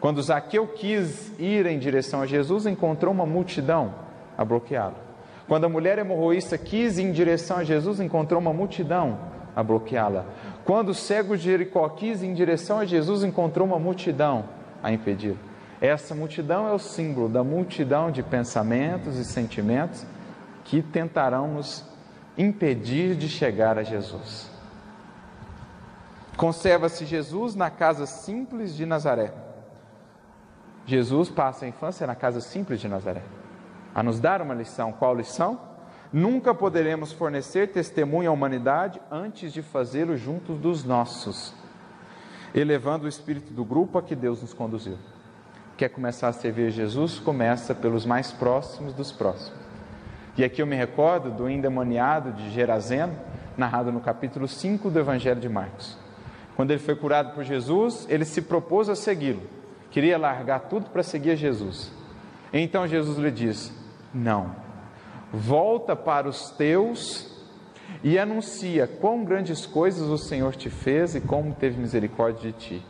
Quando Zaqueu quis ir em direção a Jesus, encontrou uma multidão a bloqueá-lo. Quando a mulher hemorroísta quis ir em direção a Jesus, encontrou uma multidão a bloqueá-la. Quando o cego de Jericó quis ir em direção a Jesus, encontrou uma multidão a impedi-lo. Essa multidão é o símbolo da multidão de pensamentos e sentimentos que tentarão nos impedir de chegar a Jesus. Conserva-se Jesus na casa simples de Nazaré. Jesus passa a infância na casa simples de Nazaré, a nos dar uma lição. Qual lição? Nunca poderemos fornecer testemunho à humanidade antes de fazê-lo junto dos nossos, elevando o espírito do grupo a que Deus nos conduziu. Quer começar a servir Jesus? Começa pelos mais próximos dos próximos. E aqui eu me recordo do endemoniado de Gerazeno, narrado no capítulo 5 do Evangelho de Marcos. Quando ele foi curado por Jesus, ele se propôs a segui-lo. Queria largar tudo para seguir a Jesus. Então Jesus lhe diz: não, volta para os teus e anuncia quão grandes coisas o Senhor te fez e como teve misericórdia de ti.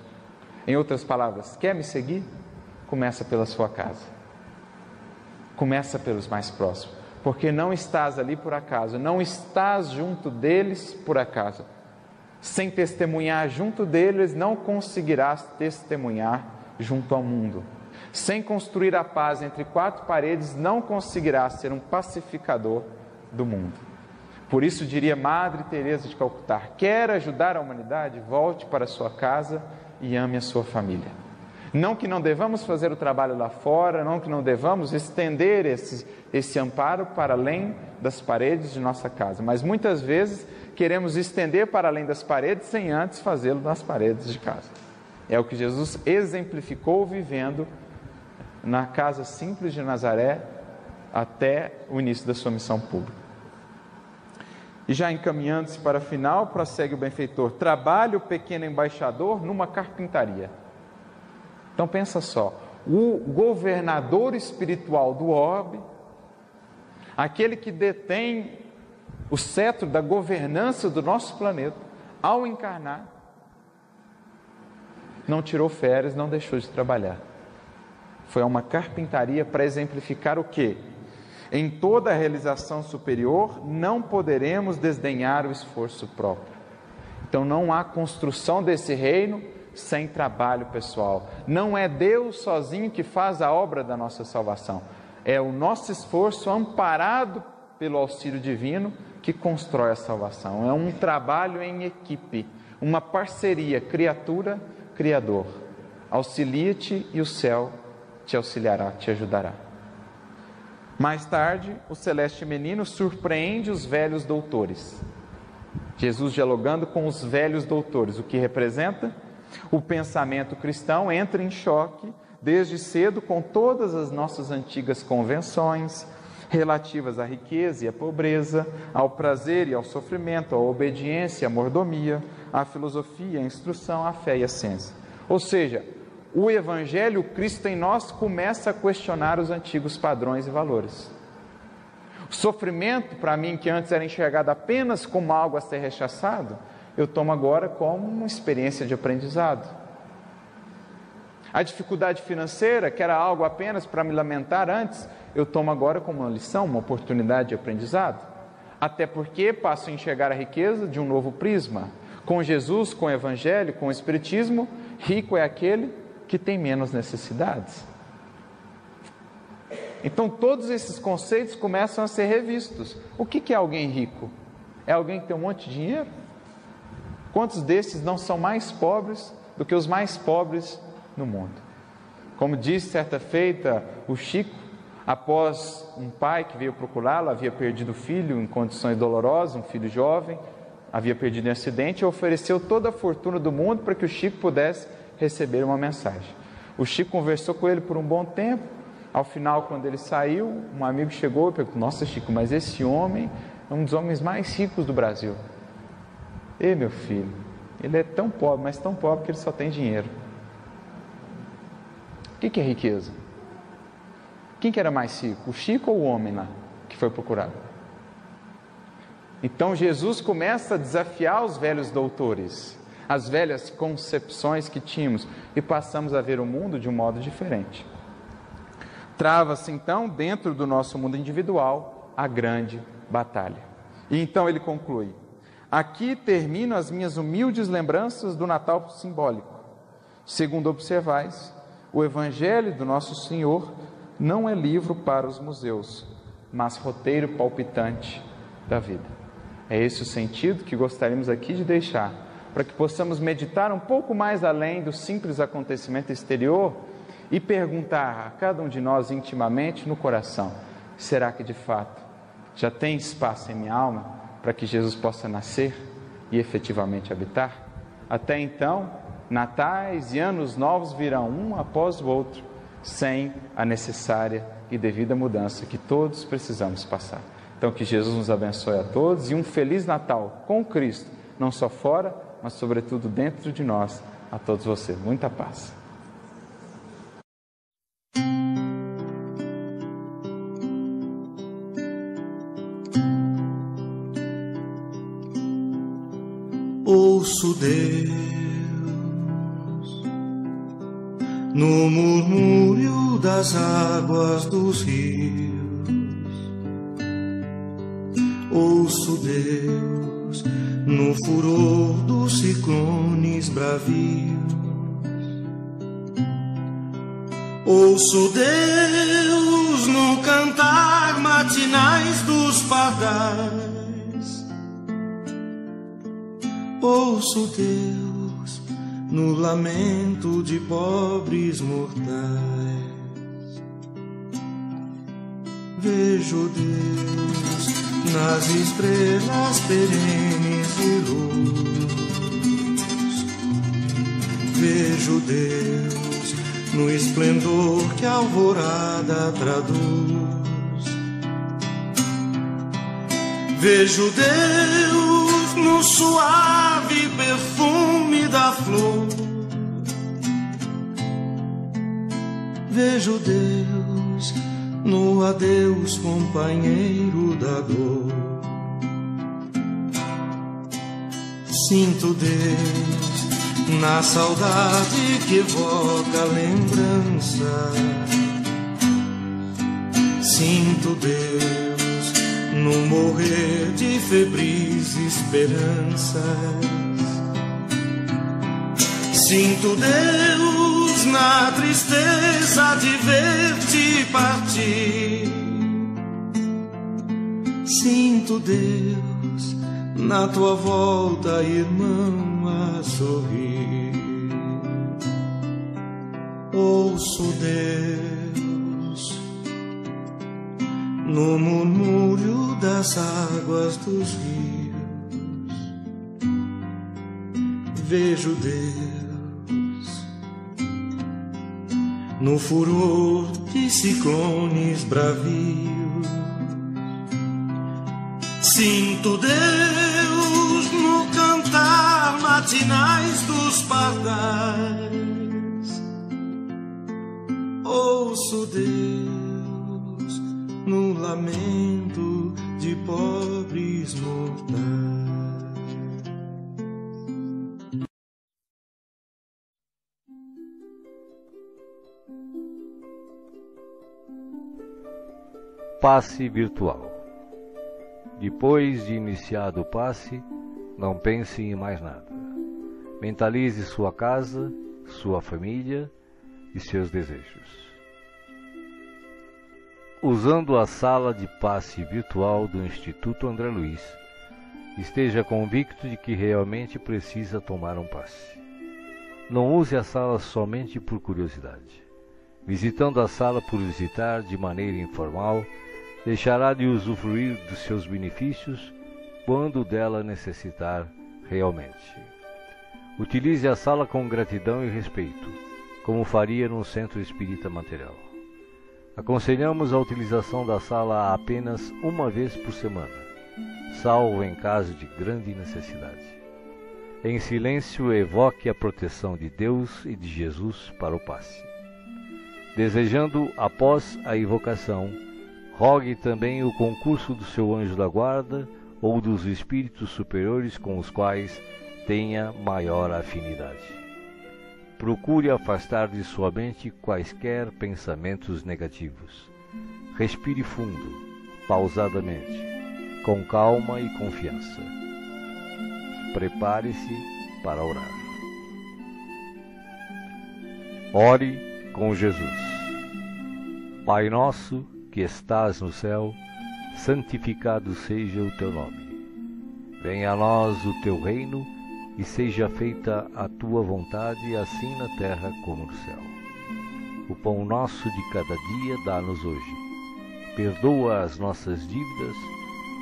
Em outras palavras, quer me seguir? Começa pela sua casa. Começa pelos mais próximos. Porque não estás ali por acaso, não estás junto deles por acaso. Sem testemunhar junto deles, não conseguirás testemunhar junto ao mundo. Sem construir a paz entre quatro paredes, não conseguirás ser um pacificador do mundo. Por isso diria Madre Teresa de Calcutá: quer ajudar a humanidade? Volte para a sua casa e ame a sua família. Não que não devamos fazer o trabalho lá fora, não que não devamos estender esse amparo para além das paredes de nossa casa, mas muitas vezes queremos estender para além das paredes sem antes fazê-lo nas paredes de casa. É o que Jesus exemplificou vivendo na casa simples de Nazaré até o início da sua missão pública. E já encaminhando-se para o final, prossegue o benfeitor: trabalha o pequeno embaixador numa carpintaria. Então pensa só, o governador espiritual do orbe, aquele que detém o cetro da governança do nosso planeta, ao encarnar, não tirou férias, não deixou de trabalhar. Foi a uma carpintaria para exemplificar o quê? Em toda a realização superior, não poderemos desdenhar o esforço próprio. Então não há construção desse reino sem trabalho pessoal. Não é Deus sozinho que faz a obra da nossa salvação. É o nosso esforço amparado pelo auxílio divino que constrói a salvação. É um trabalho em equipe, uma parceria, criatura, criador. Auxilia-te e o céu te auxiliará, te ajudará. Mais tarde, o celeste menino surpreende os velhos doutores. Jesus dialogando com os velhos doutores, o que representa? O pensamento cristão entra em choque desde cedo com todas as nossas antigas convenções relativas à riqueza e à pobreza, ao prazer e ao sofrimento, à obediência e à mordomia, à filosofia, à instrução, à fé e à ciência. Ou seja, o Evangelho, Cristo em nós, começa a questionar os antigos padrões e valores. O sofrimento, para mim, que antes era enxergado apenas como algo a ser rechaçado, eu tomo agora como uma experiência de aprendizado. A dificuldade financeira, que era algo apenas para me lamentar antes, eu tomo agora como uma lição, uma oportunidade de aprendizado. Até porque passo a enxergar a riqueza de um novo prisma. Com Jesus, com o Evangelho, com o Espiritismo, rico é aquele que tem menos necessidades. Então todos esses conceitos começam a ser revistos. O que é alguém rico? É alguém que tem um monte de dinheiro? Quantos desses não são mais pobres do que os mais pobres no mundo? Como disse certa feita o Chico, após um pai que veio procurá-lo, havia perdido o filho em condições dolorosas, um filho jovem, havia perdido em acidente, e ofereceu toda a fortuna do mundo para que o Chico pudesse receber uma mensagem. O Chico conversou com ele por um bom tempo. Ao final, quando ele saiu, um amigo chegou e perguntou: nossa, Chico, mas esse homem é um dos homens mais ricos do Brasil. Ei, meu filho, ele é tão pobre, mas tão pobre que ele só tem dinheiro. O que é riqueza? Quem que era mais rico, o Chico ou o homem lá que foi procurado? Então Jesus começa a desafiar os velhos doutores, as velhas concepções que tínhamos, e passamos a ver o mundo de um modo diferente. Trava-se então, dentro do nosso mundo individual, a grande batalha. E então ele conclui: aqui termino as minhas humildes lembranças do Natal simbólico. Segundo observais, o Evangelho do Nosso Senhor não é livro para os museus, mas roteiro palpitante da vida. É esse o sentido que gostaríamos aqui de deixar para que possamos meditar um pouco mais além do simples acontecimento exterior e perguntar a cada um de nós intimamente no coração: será que de fato já tem espaço em minha alma para que Jesus possa nascer e efetivamente habitar? Até então, natais e anos novos virão um após o outro, sem a necessária e devida mudança que todos precisamos passar. Então, que Jesus nos abençoe a todos e um Feliz Natal com Cristo, não só fora, mas sobretudo dentro de nós, a todos vocês. Muita paz. Ouço Deus no murmúrio das águas dos rios. Ouço Deus no furor dos ciclones bravios. Ouço Deus no cantar matinais dos pardais. Ouço Deus no lamento de pobres mortais. Vejo Deus nas estrelas perenes de luz. Vejo Deus no esplendor que a alvorada traduz. Vejo Deus no suave perfume da flor. Vejo Deus no adeus, companheiro da dor. Sinto Deus na saudade que evoca a lembrança. Sinto Deus no morrer de febris esperanças. Sinto Deus na tristeza de ver-te partir. Sinto Deus na tua volta, irmão, a sorrir. Ouço Deus no murmúrio das águas dos rios. Vejo Deus no furor de ciclones bravios. Sinto Deus no cantar matinais dos pardais. Ouço Deus no lamento de pobres mortais. Passe virtual. Depois de iniciado o passe, não pense em mais nada. Mentalize sua casa, sua família e seus desejos. Usando a sala de passe virtual do Instituto André Luiz, esteja convicto de que realmente precisa tomar um passe. Não use a sala somente por curiosidade. Visitando a sala por visitar de maneira informal, deixará de usufruir dos seus benefícios quando dela necessitar realmente. Utilize a sala com gratidão e respeito, como faria num centro espírita material. Aconselhamos a utilização da sala apenas uma vez por semana, salvo em caso de grande necessidade. Em silêncio, evoque a proteção de Deus e de Jesus para o passe. Desejando, após a invocação, rogue também o concurso do seu anjo da guarda ou dos espíritos superiores com os quais tenha maior afinidade. Procure afastar de sua mente quaisquer pensamentos negativos. Respire fundo, pausadamente, com calma e confiança. Prepare-se para orar. Ore com Jesus. Pai nosso, que estás no céu, santificado seja o teu nome. Venha a nós o teu reino, e seja feita a tua vontade, assim na terra como no céu. O pão nosso de cada dia dá-nos hoje. Perdoa as nossas dívidas,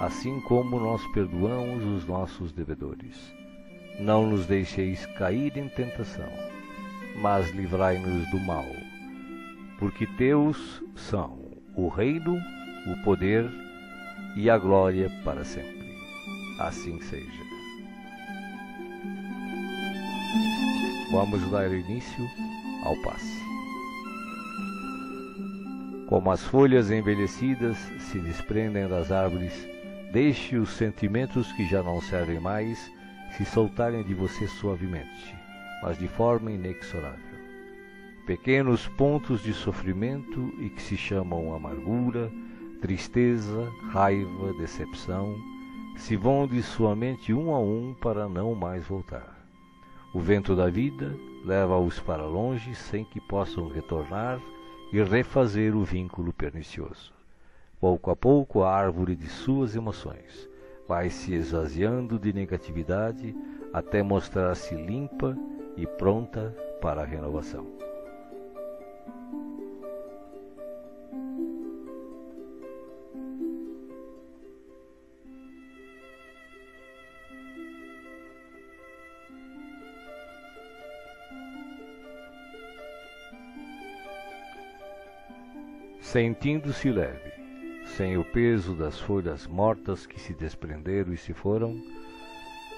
assim como nós perdoamos os nossos devedores. Não nos deixeis cair em tentação, mas livrai-nos do mal. Porque teus são o reino, o poder e a glória para sempre. Assim seja. Vamos dar início ao passe. Como as folhas envelhecidas se desprendem das árvores, deixe os sentimentos que já não servem mais se soltarem de você suavemente, mas de forma inexorável. Pequenos pontos de sofrimento e que se chamam amargura, tristeza, raiva, decepção, se vão de sua mente um a um para não mais voltar. O vento da vida leva-os para longe sem que possam retornar e refazer o vínculo pernicioso. Pouco a pouco a árvore de suas emoções vai se esvaziando de negatividade até mostrar-se limpa e pronta para a renovação. Sentindo-se leve, sem o peso das folhas mortas que se desprenderam e se foram,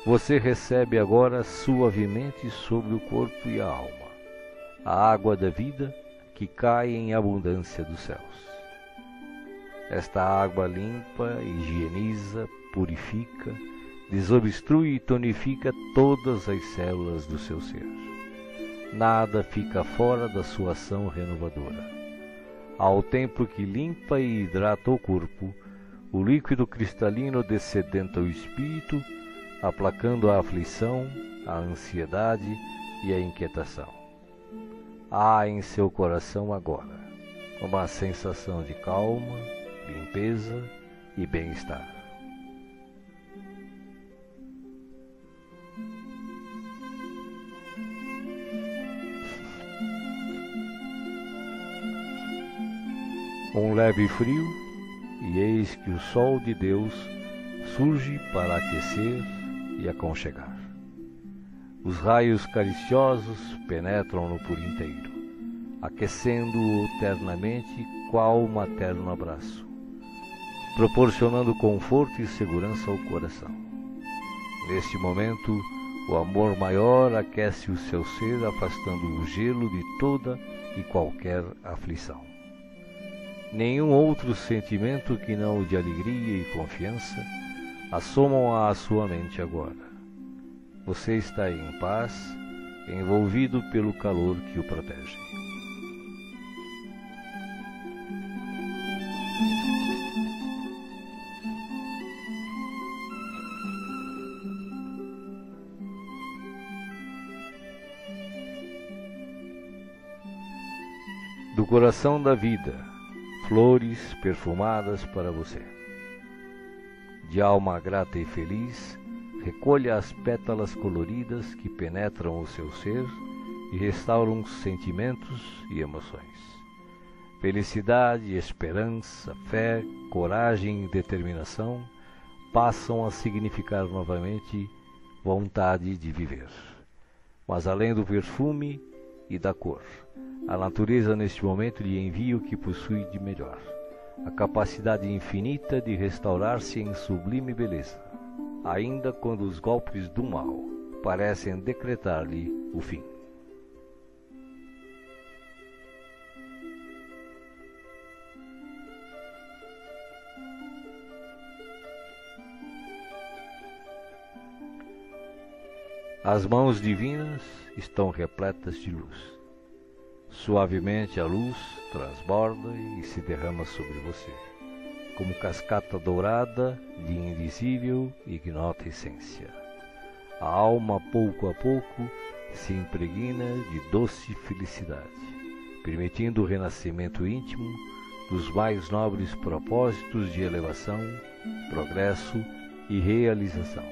você recebe agora suavemente sobre o corpo e a alma a água da vida que cai em abundância dos céus. Esta água limpa, higieniza, purifica, desobstrui e tonifica todas as células do seu ser. Nada fica fora da sua ação renovadora. Ao tempo que limpa e hidrata o corpo, o líquido cristalino descedenta o espírito, aplacando a aflição, a ansiedade e a inquietação. Há em seu coração agora uma sensação de calma, limpeza e bem-estar. Um leve frio, e eis que o sol de Deus surge para aquecer e aconchegar. Os raios cariciosos penetram-no por inteiro, aquecendo-o ternamente qual materno abraço, proporcionando conforto e segurança ao coração. Neste momento, o amor maior aquece o seu ser, afastando o gelo de toda e qualquer aflição. Nenhum outro sentimento que não o de alegria e confiança assomam à sua mente agora. Você está em paz, envolvido pelo calor que o protege. Do coração da vida, flores perfumadas para você. De alma grata e feliz, recolha as pétalas coloridas que penetram o seu ser e restauram sentimentos e emoções. Felicidade, esperança, fé, coragem e determinação passam a significar novamente vontade de viver. Mas além do perfume e da cor, a natureza neste momento lhe envia o que possui de melhor, a capacidade infinita de restaurar-se em sublime beleza, ainda quando os golpes do mal parecem decretar-lhe o fim. As mãos divinas estão repletas de luz. Suavemente a luz transborda e se derrama sobre você, como cascata dourada de invisível e ignota essência. A alma, pouco a pouco, se impregna de doce felicidade, permitindo o renascimento íntimo dos mais nobres propósitos de elevação, progresso e realização.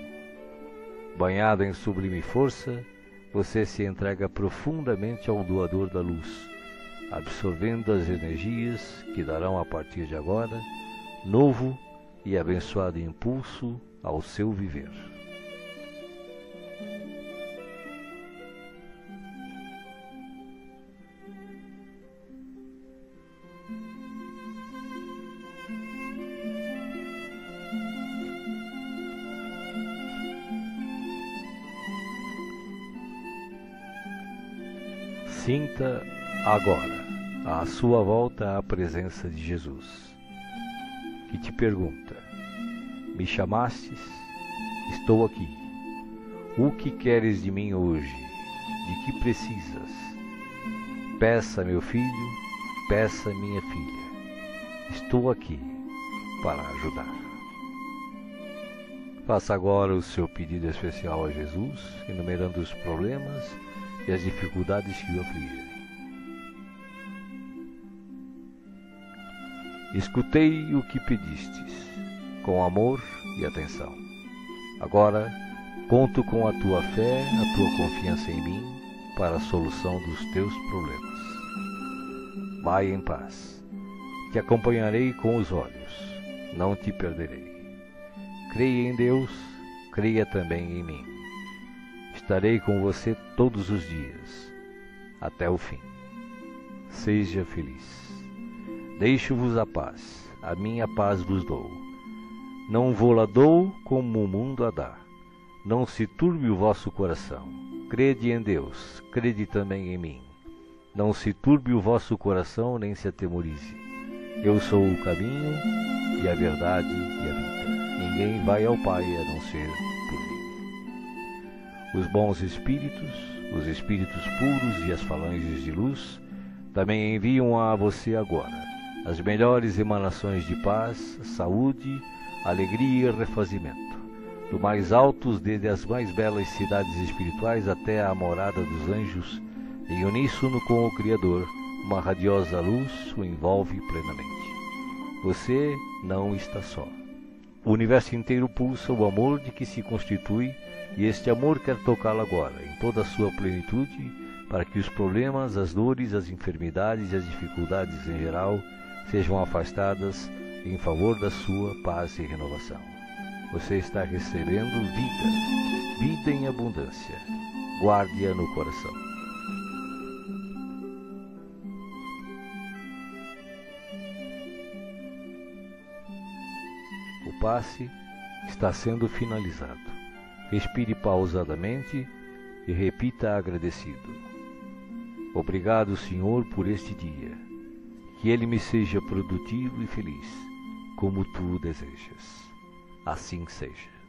Banhado em sublime força, você se entrega profundamente ao doador da luz, absorvendo as energias que darão a partir de agora novo e abençoado impulso ao seu viver. Sinta agora à sua volta a presença de Jesus, que te pergunta: me chamastes? Estou aqui. O que queres de mim hoje? De que precisas? Peça, meu filho, peça, minha filha. Estou aqui para ajudar. Faça agora o seu pedido especial a Jesus, enumerando os problemas e as dificuldades que o afligem. Escutei o que pedistes, com amor e atenção. Agora, conto com a tua fé, a tua confiança em mim, para a solução dos teus problemas. Vai em paz. Te acompanharei com os olhos, não te perderei. Creia em Deus, creia também em mim. Estarei com você todos os dias, até o fim. Seja feliz. Deixo-vos a paz, a minha paz vos dou. Não vou-la dou como o mundo a dá. Não se turbe o vosso coração. Crede em Deus, crede também em mim. Não se turbe o vosso coração, nem se atemorize. Eu sou o caminho e a verdade e a vida. Ninguém vai ao Pai a não ser por mim. Os bons espíritos, os espíritos puros e as falanges de luz também enviam a você agora as melhores emanações de paz, saúde, alegria e refazimento, do mais altos desde as mais belas cidades espirituais até a morada dos anjos, em uníssono com o Criador, uma radiosa luz o envolve plenamente. Você não está só. O universo inteiro pulsa o amor de que se constitui, e este amor quer tocá-lo agora, em toda a sua plenitude, para que os problemas, as dores, as enfermidades e as dificuldades em geral sejam afastadas em favor da sua paz e renovação. Você está recebendo vida, vida em abundância. Guarde-a no coração. O passe está sendo finalizado. Respire pausadamente e repita agradecido: obrigado, Senhor, por este dia. Que ele me seja produtivo e feliz, como tu desejas. Assim seja.